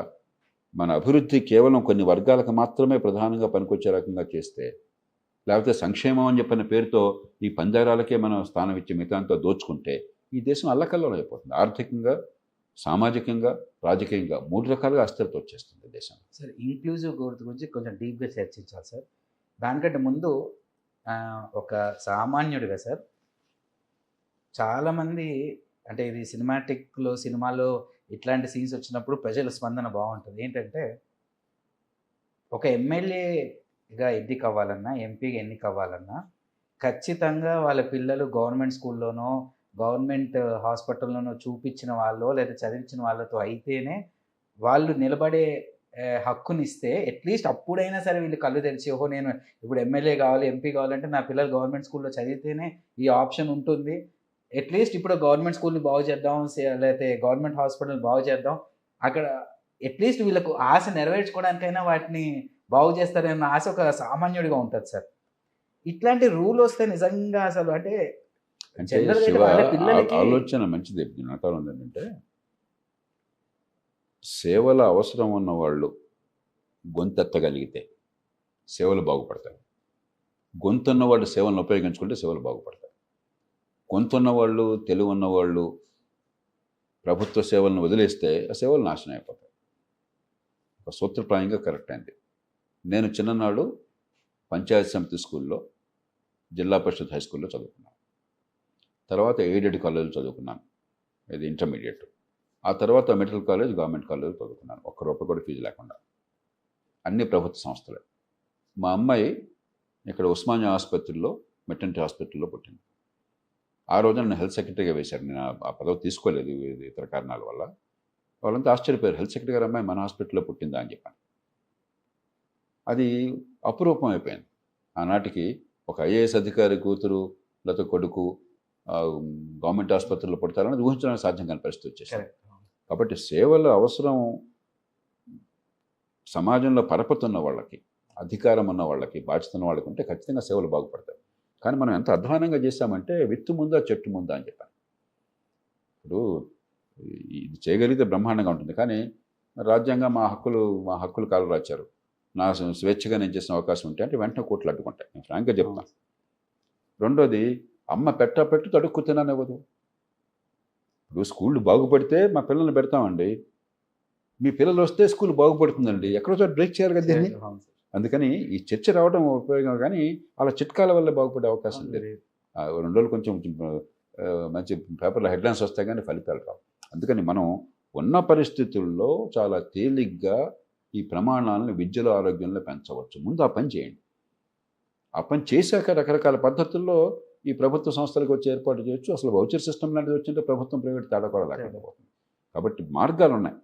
మన అభివృద్ధి కేవలం కొన్ని వర్గాలకు మాత్రమే ప్రధానంగా పనికొచ్చే రకంగా చేస్తే, లేకపోతే సంక్షేమం అని చెప్పిన పేరుతో ఈ పంజారాలకే మనం స్థానం ఇచ్చి మిగతాంతా దోచుకుంటే ఈ దేశం అల్లకల్లోలం అయిపోతుంది. ఆర్థికంగా, సామాజికంగా, రాజకీయంగా 3 రకాలుగా అస్థిరత వచ్చేస్తుంది దేశం. సార్, ఇంక్లూజివ్ గ్రోత్ గురించి కొంచెం డీప్గా చర్చించాలి సార్. దానికంటే ముందు ఒక సామాన్యుడిగా సార్, చాలామంది అంటే ఇది సినిమాలో ఇట్లాంటి సీన్స్ వచ్చినప్పుడు ప్రజల స్పందన బాగుంటుంది. ఏంటంటే ఒక ఎమ్మెల్యేగా ఎన్నిక అవ్వాలన్నా, ఎంపీగా ఎన్నిక అవ్వాలన్నా ఖచ్చితంగా వాళ్ళ పిల్లలు గవర్నమెంట్ స్కూల్లోనో, గవర్నమెంట్ హాస్పిటల్లోనో చూపించిన వాళ్ళో లేదా చదివించిన వాళ్ళతో అయితేనే వాళ్ళు నిలబడే హక్కునిస్తే అట్లీస్ట్ అప్పుడైనా సరే వీళ్ళు కళ్ళు తెరిచి, ఓహో నేను ఇప్పుడు ఎమ్మెల్యే కావాలి, ఎంపీ కావాలంటే నా పిల్లలు గవర్నమెంట్ స్కూల్లో చదివితేనే ఈ ఆప్షన్ ఉంటుంది. అట్లీస్ట్ ఇప్పుడు గవర్నమెంట్ స్కూల్ని బాగు చేద్దాం, లేకపోతే గవర్నమెంట్ హాస్పిటల్ బాగు చేద్దాం, అక్కడ అట్లీస్ట్ వీళ్ళకు ఆశ నెరవేర్చుకోవడానికైనా వాటిని బాగు చేస్తారన్న ఆశ ఒక సామాన్యుడిగా ఉంటుంది సార్. ఇట్లాంటి రూల్ వస్తే నిజంగా అసలు అంటే శివ ఆలోచన మంచిది. నాటం ఏంటంటే సేవల అవసరం ఉన్న వాళ్ళు గొంతెత్తగలిగితే సేవలు బాగుపడతాయి. గొంతున్న వాళ్ళు సేవలను ఉపయోగించుకుంటే సేవలు బాగుపడతాయి. గొంతున్న వాళ్ళు, తెలివి ఉన్నవాళ్ళు ప్రభుత్వ సేవలను వదిలేస్తే ఆ సేవలు నాశనం అయిపోతాయి. ఒక సూత్రప్రాయంగా కరెక్ట్ అయింది. నేను చిన్ననాడు పంచాయతీ సమితి స్కూల్లో, జిల్లా పరిషత్ హై స్కూల్లో చదువుకున్నాను. తర్వాత ఎయిడెడ్ కాలేజీలో చదువుకున్నాను, ఇది ఇంటర్మీడియట్. ఆ తర్వాత మెడికల్ కాలేజ్, గవర్నమెంట్ కాలేజ్ చదువుకున్నాను, ఒక్క రూపాయి కూడా ఫీజు లేకుండా. అన్ని ప్రభుత్వ సంస్థలే. మా అమ్మాయి ఇక్కడ ఉస్మానియా ఆసుపత్రిలో, మెటర్నిటీ హాస్పిటల్లో పుట్టింది. ఆ రోజున నన్ను హెల్త్ సెక్రటరీగా వేశారు. నేను ఆ పదవి తీసుకోలేదు ఇతర కారణాల వల్ల. వాళ్ళంతా ఆశ్చర్యపోయారు, హెల్త్ సెక్రటరీ గారు అమ్మాయి మన హాస్పిటల్లో పుట్టిందా అని చెప్పాను. అది అపురూపం అయిపోయింది. ఆనాటికి ఒక ఐఏఎస్ అధికారి కూతురు లేకపోతే కొడుకు గవర్నమెంట్ ఆసుపత్రిలో పుడతారని ఊహించడానికి సాధ్యం కాని పరిస్థితి వచ్చేసింది. కాబట్టి సేవల అవసరం సమాజంలో పరపతున్న వాళ్ళకి, అధికారం ఉన్న వాళ్ళకి, బాధ్యత ఉన్న వాళ్ళకి ఉంటే ఖచ్చితంగా సేవలు బాగుపడతాయి. కానీ మనం ఎంత అధ్వానంగా చేశామంటే విత్తు ముందా చెట్టు ముందా అని చెప్పాను. ఇప్పుడు ఇది చేయగలిగితే బ్రహ్మాండంగా ఉంటుంది, కానీ రాజ్యాంగం మా హక్కులు కాలు రాచారు. నా స్వేచ్ఛగా నేను చేసిన అవకాశం ఉంటే అంటే వెంటనే కోట్లు అడ్డుకుంటాయి. నేను ఫ్రాంక్గా చెప్తాను. రెండోది, అమ్మ పెట్టు తడుక్కు తిననివ్వదు. ఇప్పుడు స్కూళ్ళు బాగుపడితే మా పిల్లల్ని పెడతామండి. మీ పిల్లలు వస్తే స్కూల్ బాగుపడుతుందండి. ఎక్కడో చోట బ్రేక్ చేయాలి కదా దీన్ని. అందుకని ఈ చర్చ రావడం ఉపయోగం, కానీ అలా చిట్కాల వల్ల బాగుపడే అవకాశం లేదు. 2 రోజులు కొంచెం మంచి పేపర్లో హెడ్లైన్స్ వస్తాయి, కానీ ఫలితాలు రావు. అందుకని మనం ఉన్న పరిస్థితుల్లో చాలా తేలిగ్గా ఈ ప్రమాణాలను విద్యలో, ఆరోగ్యంలో పెంచవచ్చు. ముందు ఆ పని చేయండి. ఆ పని చేశాక రకరకాల పద్ధతుల్లో ఈ ప్రభుత్వ సంస్థలకు వచ్చి ఏర్పాటు చేయొచ్చు. అసలు వౌచర్ సిస్టమ్ లాంటిది వచ్చింటే ప్రభుత్వం, ప్రైవేట్ తేడా కూడా లేకుండా పోతుంది. కాబట్టి మార్గాలు ఉన్నాయి,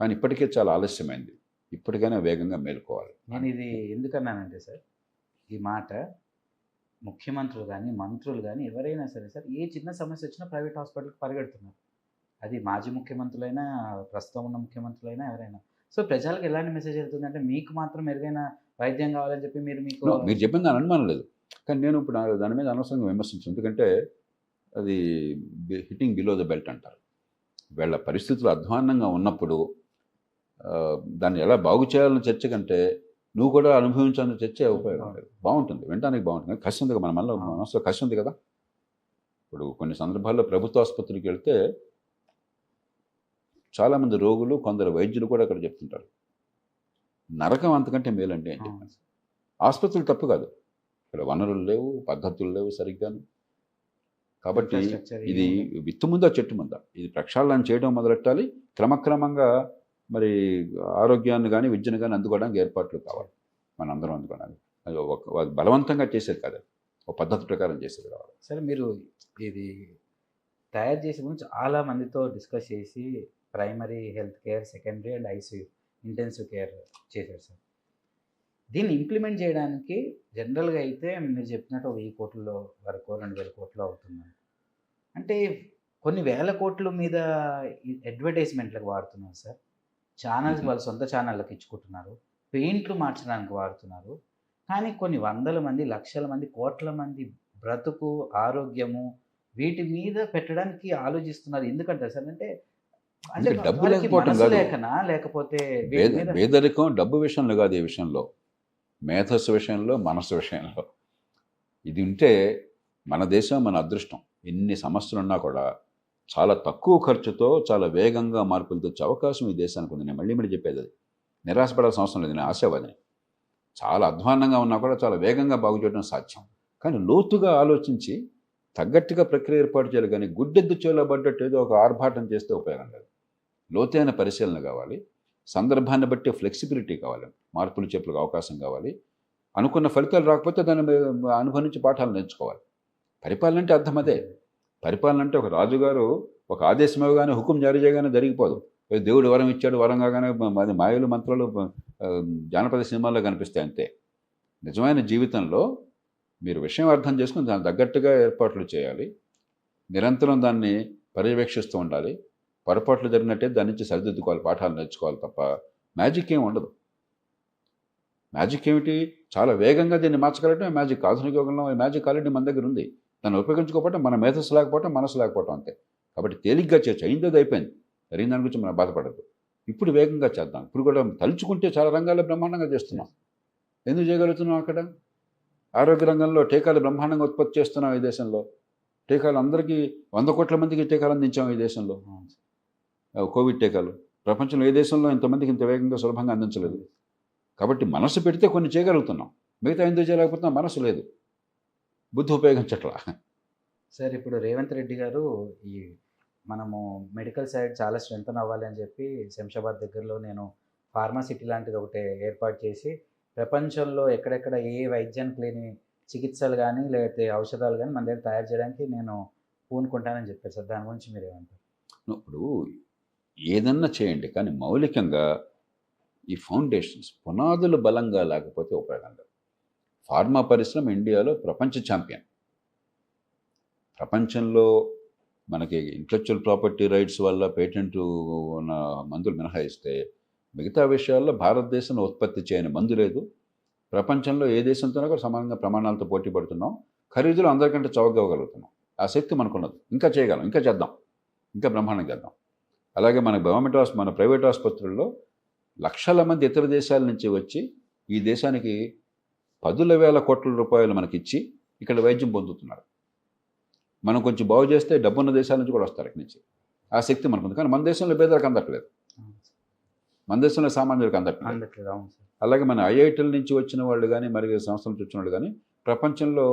కానీ ఇప్పటికే చాలా ఆలస్యమైంది. ఇప్పటికైనా వేగంగా మేలుకోవాలి. నేను ఇది ఎందుకన్నానంటే సార్, ఈ మాట ముఖ్యమంత్రులు కానీ, మంత్రులు కానీ, ఎవరైనా సరే సార్, ఏ చిన్న సమస్య వచ్చినా ప్రైవేట్ హాస్పిటల్కి పరిగెడుతున్నారు. అది మాజీ ముఖ్యమంత్రులైనా, ప్రస్తుతం ఉన్న ముఖ్యమంత్రులైనా, ఎవరైనా. సో ప్రజలకు ఎలాంటి మెసేజ్ వెళ్తుందంటే, మీకు మాత్రం మెరుగైన వైద్యం కావాలని చెప్పి మీరు చెప్పింది దాని అనుమానం లేదు. కానీ నేను ఇప్పుడు దాని మీద అనవసరంగా విమర్శించాను. ఎందుకంటే అది హిట్టింగ్ బిలో ద బెల్ట్ అంటారు. వీళ్ళ పరిస్థితులు అధ్వాన్నంగా ఉన్నప్పుడు దాన్ని ఎలా బాగు చేయాలని చర్చ కంటే నువ్వు కూడా అనుభవించాలని చర్చే ఉపయోగం లేదు. బాగుంటుంది, వినడానికి బాగుంటుంది, కసి ఉంది కదా, మన మనసులో కసి ఉంది కదా. ఇప్పుడు కొన్ని సందర్భాల్లో ప్రభుత్వ ఆసుపత్రికి వెళ్తే చాలామంది రోగులు, కొందరు వైద్యులు కూడా అక్కడ చెప్తుంటారు, నరకం అంతకంటే మేలండి అని చెప్పాను. ఆసుపత్రులు తప్పు కాదు, ఇక్కడ వనరులు లేవు, పద్ధతులు లేవు సరిగ్గాను. కాబట్టి ఇది విత్తు ముందా చెట్టు ముందా, ఇది ప్రక్షాళన చేయడం మొదలెట్టాలి. క్రమక్రమంగా మరి ఆరోగ్యాన్ని కానీ, విద్యను కానీ అందుకోవడానికి ఏర్పాట్లు కావాలి. మనందరం అందుకోవడానికి. అది ఒక బలవంతంగా చేసేది కాదు, ఒక పద్ధతి ప్రకారం చేసేది కావాలి. సరే, మీరు ఇది తయారు చేసే ముందు చాలా మందితో డిస్కస్ చేసి primary health care, secondary and ICU, intensive care చేశారు సార్. దీన్ని ఇంప్లిమెంట్ చేయడానికి జనరల్గా అయితే మీరు చెప్పినట్టు 1000 కోట్ల వరకు, 2000 కోట్లు అవుతుంది. అంటే కొన్ని వేల కోట్ల మీద అడ్వర్టైజ్మెంట్లకు వాడుతున్నారు సార్. ఛానల్స్ వాళ్ళ సొంత ఛానళ్ళకి ఇచ్చుకుంటున్నారు, పెయింట్లు మార్చడానికి వాడుతున్నారు. కానీ కొన్ని వందల మంది, లక్షల మంది, కోట్ల మంది బ్రతుకు, ఆరోగ్యము వీటి మీద పెట్టడానికి ఆలోచిస్తున్నారు. ఎందుకంటే సార్ అంటే డబ్బు లేకపోవటం కాదు, లేకపోతే పేదరికం డబ్బు విషయంలో కాదు, ఈ విషయంలో మేధస్సు విషయంలో, మనస్సు విషయంలో. ఇది ఉంటే మన దేశం, మన అదృష్టం. ఎన్ని సమస్యలు ఉన్నా కూడా చాలా తక్కువ ఖర్చుతో చాలా వేగంగా మార్పులు తెచ్చే అవకాశం ఈ దేశానికి ఉంది. నేను మళ్ళీ చెప్పేది అది. నిరాశపడాల్సిన అవసరం లేదు, నేను ఆశావాదిని. చాలా అధ్వాన్నంగా ఉన్నా కూడా చాలా వేగంగా బాగు చేయడం సాధ్యం. కానీ లోతుగా ఆలోచించి తగ్గట్టుగా ప్రక్రియ ఏర్పాటు చేయాలి. కానీ గుడ్డెద్దు చేలో పడ్డట్టు ఏదో ఒక ఆర్భాటం చేస్తే ఉపయోగం లేదు. లోతైన పరిశీలన కావాలి, సందర్భాన్ని బట్టి ఫ్లెక్సిబిలిటీ కావాలి, మార్పులు చేపులకు అవకాశం కావాలి. అనుకున్న ఫలితాలు రాకపోతే దాన్ని అనుభవించి పాఠాలు నేర్చుకోవాలి. పరిపాలన అంటే అర్థం అదే. పరిపాలన అంటే ఒక రాజుగారు ఒక ఆదేశం ఇవ్వగానే, హుకుం జారీ చేయగానే జరిగిపోదు. దేవుడు వరం ఇచ్చాడు, వరం కాగానే అది మాయలు మంత్రాలు జానపద సినిమాల్లో కనిపిస్తాయి అంతే. నిజమైన జీవితంలో మీరు విషయం అర్థం చేసుకుని దానికి తగ్గట్టుగా ఏర్పాట్లు చేయాలి. నిరంతరం దాన్ని పర్యవేక్షిస్తూ ఉండాలి. పొరపాట్లు జరిగినట్టే దాని నుంచి సరిదిద్దుకోవాలి, పాఠాలు నేర్చుకోవాలి తప్ప మ్యాజిక్ ఏమి ఉండదు. మ్యాజిక్ ఏమిటి? చాలా వేగంగా దీన్ని మార్చగలగటం మ్యాజిక్. ఆధునిక యుగంలో మ్యాజిక్ ఆల్రెడీ మన దగ్గర ఉంది. దాన్ని ఉపయోగించుకోకపోవటం మన మేధస్సు లేకపోవటం, మనసు లేకపోవటం అంతే. కాబట్టి తేలిగ్గా చేయొచ్చు. అయింది అయిపోయింది, జరిగిన దాని గురించి మనం బాధపడద్దు. ఇప్పుడు వేగంగా చేద్దాం. ఇప్పుడు కూడా తలుచుకుంటే చాలా రంగాల్లో బ్రహ్మాండంగా చేస్తున్నాం. ఎందుకు చేయగలుగుతున్నాం? అక్కడ ఆరోగ్య రంగంలో టీకాలు బ్రహ్మాండంగా ఉత్పత్తి చేస్తున్నాం ఈ దేశంలో. టీకాలు అందరికీ 100 కోట్ల మందికి టీకాలు అందించాం ఈ దేశంలో. అవును సార్. కోవిడ్ టీకాలు ప్రపంచంలో ఏ దేశంలో ఇంతమందికి ఇంత వేగంగా సులభంగా అందించలేదు. కాబట్టి మనసు పెడితే కొన్ని చేయగలుగుతున్నాం. మిగతా ఎందుకు చేయలేకపోతున్నాం? మనసు లేదు, బుద్ధి ఉపయోగించట్లా. సార్ ఇప్పుడు రేవంత్ రెడ్డి గారు ఈ మనము మెడికల్ సైడ్ చాలా స్ట్రెంథన్ అవ్వాలి అని చెప్పి శంషాబాద్ దగ్గరలో నేను ఫార్మాసిటీ లాంటిది ఒకటి ఏర్పాటు చేసి ప్రపంచంలో ఎక్కడెక్కడ ఏ వైద్యానికి లేని చికిత్సలు కానీ లేకపోతే ఔషధాలు కానీ మన దగ్గర తయారు చేయడానికి నేను పూనుకుంటానని చెప్పారు సార్. దాని గురించి మీరు ఏమంటారు? ఇప్పుడు ఏదన్నా చేయండి, కానీ మౌలికంగా ఈ ఫౌండేషన్స్ పునాదులు బలంగా లేకపోతే ఉపయోగం లేదు. ఫార్మా పరిశ్రమ ఇండియాలో ప్రపంచ ఛాంపియన్. ప్రపంచంలో మనకి ఇంటలెక్చువల్ ప్రాపర్టీ రైట్స్ వల్ల పేటెంట్ ఉన్న మందులు మినహాయిస్తే మిగతా విషయాల్లో భారతదేశంలో ఉత్పత్తి చేయని మందు లేదు. ప్రపంచంలో ఏ దేశంతోనో కూడా సమానంగా ప్రమాణాలతో పోటీ పడుతున్నాం. ఖరీదులు అందరికంటే చౌకగా ఇవ్వగలుగుతున్నాం. ఆ శక్తి మనకున్నది. ఇంకా చేయగలం, ఇంకా చేద్దాం, ఇంకా బ్రహ్మాండం చేద్దాం. అలాగే మన గవర్నమెంట్ మన ప్రైవేట్ ఆసుపత్రుల్లో లక్షల మంది ఇతర దేశాల నుంచి వచ్చి ఈ దేశానికి 10,000 కోట్ల రూపాయలు మనకిచ్చి ఇక్కడ వైద్యం పొందుతున్నారు. మనం కొంచెం బాగు చేస్తే డబ్బున్న దేశాల నుంచి కూడా వస్తారు ఇక్కడి నుంచి. ఆ శక్తి మనకుంది. కానీ మన దేశంలో పేదలకు అందట్లేదు, మన దేశంలో సామాన్యులకు అందట్లేదు. అవును సార్. అలాగే మన ఐఐటీల నుంచి వచ్చిన వాళ్ళు కానీ మరి సంస్థల నుంచి వచ్చిన వాళ్ళు కానీ ప్రపంచంలో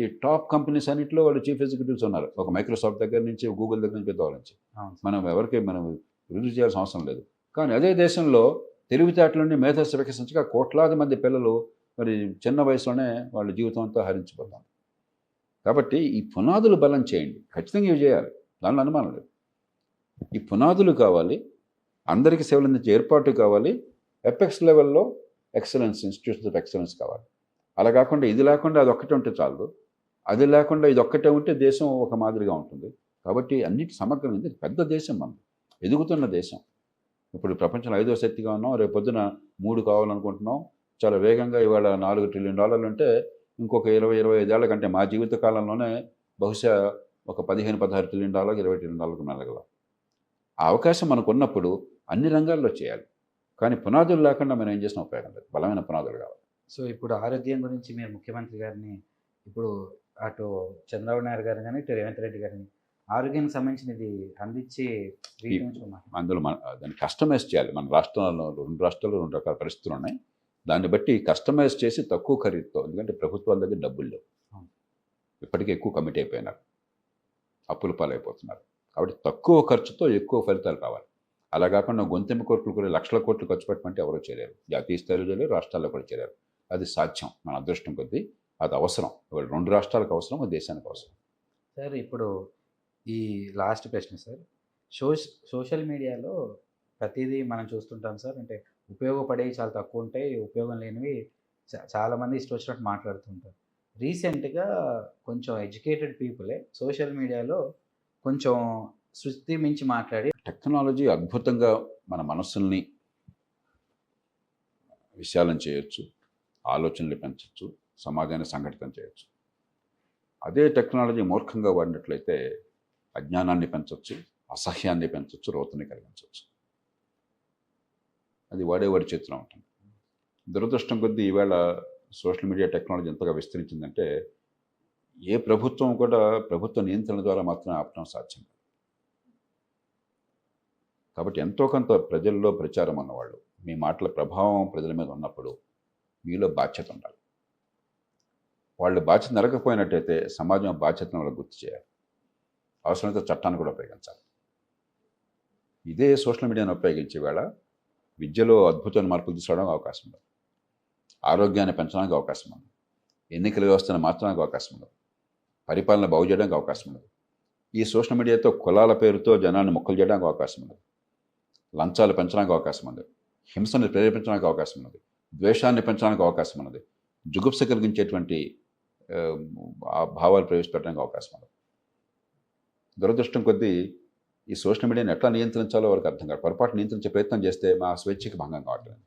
ఈ టాప్ కంపెనీస్ అన్నింటిలో వాళ్ళు చీఫ్ ఎగ్జిక్యూటివ్స్ ఉన్నారు. ఒక మైక్రోసాఫ్ట్ దగ్గర నుంచి, గూగుల్ దగ్గర నుంచి, పెద్దవాళ్ళ నుంచి. మనం ఎవరికి రుజువు చేయాల్సిన అవసరం లేదు. కానీ అదే దేశంలో తెలివితేటలని మేధస్సు వికసించగా కోట్లాది మంది పిల్లలు మరి చిన్న వయసులోనే వాళ్ళ జీవితం అంతా హరించిపోతాం. కాబట్టి ఈ పునాదులు బలం చేయండి, ఖచ్చితంగా ఇవి చేయాలి, దానిలో అనుమానం లేదు. ఈ పునాదులు కావాలి, అందరికీ సేవలు అందించే ఏర్పాటు కావాలి, ఎపెక్స్ లెవెల్లో ఎక్సలెన్స్, ఇన్స్టిట్యూషన్స్ ఆఫ్ ఎక్సలెన్స్ కావాలి. అలా కాకుండా ఇది లేకుండా అది ఒక్కటే ఉంటే చాలు, అది లేకుండా ఇది ఒక్కటే ఉంటే దేశం ఒక మాదిరిగా ఉంటుంది. కాబట్టి అన్నిటి సమగ్రమైంది. పెద్ద దేశం మనం, ఎదుగుతున్న దేశం. ఇప్పుడు ప్రపంచంలో 5వ శక్తిగా ఉన్నాం, రేపు పొద్దున 3 కావాలనుకుంటున్నాం. చాలా వేగంగా ఇవాళ $4 ట్రిలియన్ ఉంటే ఇంకొక 20-25 ఏళ్ల కంటే మా జీవిత కాలంలోనే బహుశా ఒక $15-16 ట్రిలియన్, $20 ట్రిలియన్ మెలగలం. ఆ అవకాశం మనకు ఉన్నప్పుడు అన్ని రంగాల్లో చేయాలి. కానీ పునాదులు లేకుండా మనం ఏం చేసినా ఉపయోగం లేదు. బలమైన పునాదులు కావాలి. సో ఇప్పుడు ఆరోగ్యం గురించి మీరు ముఖ్యమంత్రి గారిని, ఇప్పుడు అటు చంద్రబాబు నాయుడు గారు కానీ ఇటు రేవంత్ రెడ్డి గారిని ఆరోగ్యానికి సంబంధించినది అందించి అందులో దాన్ని కస్టమైజ్ చేయాలి. మన రాష్ట్రాల్లో 2 రాష్ట్రాల్లో 2 రకాల పరిస్థితులు ఉన్నాయి. దాన్ని బట్టి కస్టమైజ్ చేసి తక్కువ ఖరీదుతో, ఎందుకంటే ప్రభుత్వాల దగ్గర డబ్బులు లేవు, ఇప్పటికే ఎక్కువ కమిట్ అయిపోయినారు, అప్పుల పాలైపోతున్నారు. కాబట్టి తక్కువ ఖర్చుతో ఎక్కువ ఫలితాలు రావాలి. అలా కాకుండా గొంతెమ్మ కోట్లు కూడా లక్షల కోట్లు ఖర్చు పెట్టమంటే ఎవరో చేయలేరు. జాతీయ స్థాయిలో చేయలేరు, రాష్ట్రాల్లో కూడా చేయలేరు. అది సాధ్యం, మన అదృష్టం కొద్దీ అది అవసరం. 2 రాష్ట్రాలకు అవసరం, దేశానికి అవసరం. సార్ ఇప్పుడు ఈ లాస్ట్ ప్రశ్న సార్, సోషల్ మీడియాలో ప్రతిదీ మనం చూస్తుంటాం సార్. అంటే ఉపయోగపడేవి చాలా తక్కువ ఉంటాయి, ఉపయోగం లేనివి చాలామంది ఇష్టం వచ్చినట్టు మాట్లాడుతుంటారు. రీసెంట్గా కొంచెం ఎడ్యుకేటెడ్ పీపులే సోషల్ మీడియాలో కొంచెం శృతి మించి మాట్లాడి, టెక్నాలజీ అద్భుతంగా మన మనస్సుల్ని విశాలం చేయొచ్చు, ఆలోచనలు పెంచవచ్చు, సమాజాన్ని సంఘటితం చేయొచ్చు. అదే టెక్నాలజీ మూర్ఖంగా వాడినట్లయితే అజ్ఞానాన్ని పెంచవచ్చు, అసహ్యాన్ని పెంచవచ్చు, రోతని కలిగించవచ్చు. అది వాడేవాడి చేతిలో ఉంటుంది. దురదృష్టం కొద్దీ ఈవేళ సోషల్ మీడియా టెక్నాలజీ ఎంతగా విస్తరించిందంటే ఏ ప్రభుత్వం కూడా ప్రభుత్వ నియంత్రణ ద్వారా మాత్రమే ఆపడం సాధ్యం కాదు. కాబట్టి ఎంతో కొంత ప్రజల్లో ప్రచారం ఉన్నవాళ్ళు, మీ మాటల ప్రభావం ప్రజల మీద ఉన్నప్పుడు మీలో బాధ్యత ఉండాలి. వాళ్ళు బాధ్యత నెరగకపోయినట్టయితే సమాజం బాధ్యతను వాళ్ళకి గుర్తు చేయాలి. అవసరమైతే చట్టాన్ని కూడా ఉపయోగించాలి. ఇదే సోషల్ మీడియాను ఉపయోగించే వేళ విద్యలో అద్భుతమైన మార్పులు తీసుకోవడానికి అవకాశం ఉంది, ఆరోగ్యాన్ని పెంచడానికి అవకాశం ఉంది, ఎన్నికల వ్యవస్థను మార్చడానికి అవకాశం ఉంది, పరిపాలన బాగు చేయడానికి అవకాశం ఉంది. ఈ సోషల్ మీడియాతో కులాల పేరుతో జనాన్ని మొక్కలు చేయడానికి అవకాశం ఉంది, లంచాలు పెంచడానికి అవకాశం ఉంది, హింసను ప్రేరేపించడానికి అవకాశం ఉన్నది, ద్వేషాన్ని పెంచడానికి అవకాశం ఉన్నది, జుగుప్స కలిగించేటువంటి భావాలు ప్రవేశపెట్టడానికి అవకాశం ఉన్నది. దురదృష్టం కొద్దీ ఈ సోషల్ మీడియాని ఎట్లా నియంత్రించాలో వారికి అర్థం కాదు. పొరపాటు నియంత్రించే ప్రయత్నం చేస్తే మా స్వేచ్ఛకి భంగం కావట్లేదు,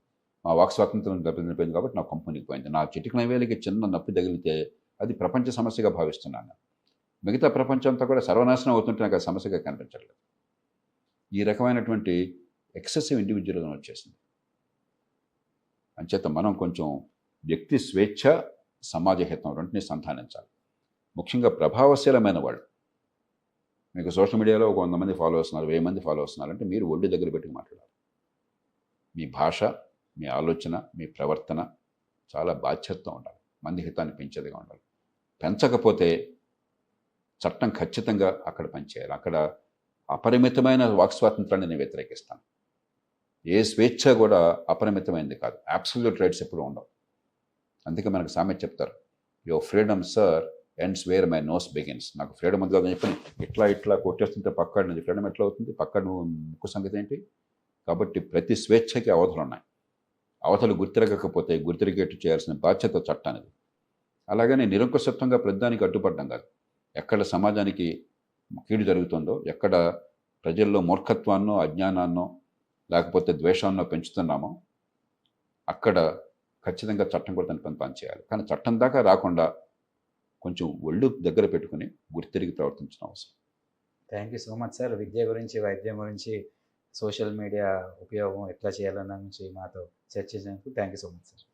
మా వాక్ స్వాతంత్రం దెబ్బతినిపోయింది కాబట్టి నా కంపెనీకి పోయింది. నా చిటికి నైవేలికి చిన్న నొప్పి తగిలితే అది ప్రపంచ సమస్యగా భావిస్తున్నాను. మిగతా ప్రపంచం అంతా కూడా సర్వనాశనం అవుతుంటే నాకు ఆ సమస్యగా కనిపించట్లేదు. ఈ రకమైనటువంటి ఎక్సెసివ్ ఇండివిజువలిజం వచ్చేసింది. అంచేత మనం కొంచెం వ్యక్తి స్వేచ్ఛ, సమాజ హితం రెంటిని సంధానించాలి. ముఖ్యంగా ప్రభావశీలమైన వాళ్ళు, మీకు సోషల్ మీడియాలో ఒక 100 మంది ఫాలోవర్స్ ఉన్నారు, 1000 మంది ఫాలోవర్స్ ఉన్నారు అంటే మీరు ఒళ్ళు దగ్గర పెట్టుకు మాట్లాడాలి. మీ భాష, మీ ఆలోచన, మీ ప్రవర్తన చాలా బాధ్యతతో ఉండాలి. మంది హితాన్ని పెంచేదిగా ఉండాలి. పెంచకపోతే చట్టం ఖచ్చితంగా అక్కడ పనిచేయాలి. అక్కడ అపరిమితమైన వాక్ స్వాతంత్రాన్ని నేను వ్యతిరేకిస్తాను. ఏ స్వేచ్ఛ కూడా అపరిమితమైనది కాదు. అబ్సల్యూట్ రైట్స్ ఎప్పుడూ ఉండవు. అందుకే మనకు సామెత చెప్తారు, your freedom sir ends where my nose begins. నాకు ఫ్రీడమ్ ఉంది కదా చెప్పి ఇట్లా కొట్టేస్తుంటే పక్కడినది ఫ్రీడమ్ ఎట్లా అవుతుంది? పక్కడు ముక్కు సంగతి ఏంటి? కాబట్టి ప్రతి స్వేచ్ఛకి అవధులు ఉన్నాయి. అవధులు గుర్తిరగకపోతే గుర్తిరిగేట్టు చేయాల్సిన బాధ్యత చట్టానిది. అలాగని నిరంకుశత్వంగా ప్రతిదానికి అడ్డుపడ్డం కాదు. ఎక్కడ సమాజానికి కీడు జరుగుతుందో, ఎక్కడ ప్రజల్లో మూర్ఖత్వాన్నో, అజ్ఞానాన్నో, లేకపోతే ద్వేషాన్నో పెంచుతున్నామో అక్కడ ఖచ్చితంగా చట్టం కూడా దాని పని చేయాలి. కానీ చట్టం దాకా రాకుండా కొంచెం ఒళ్ళు దగ్గర పెట్టుకుని గుర్తిరిగి ప్రవర్తించడం అవసరం. Thank you so much sir. విద్య గురించి, వైద్యం గురించి, సోషల్ మీడియా ఉపయోగం ఎట్లా చేయాలన్న గురించి మాతో చర్చించినందుకు thank you so much sir.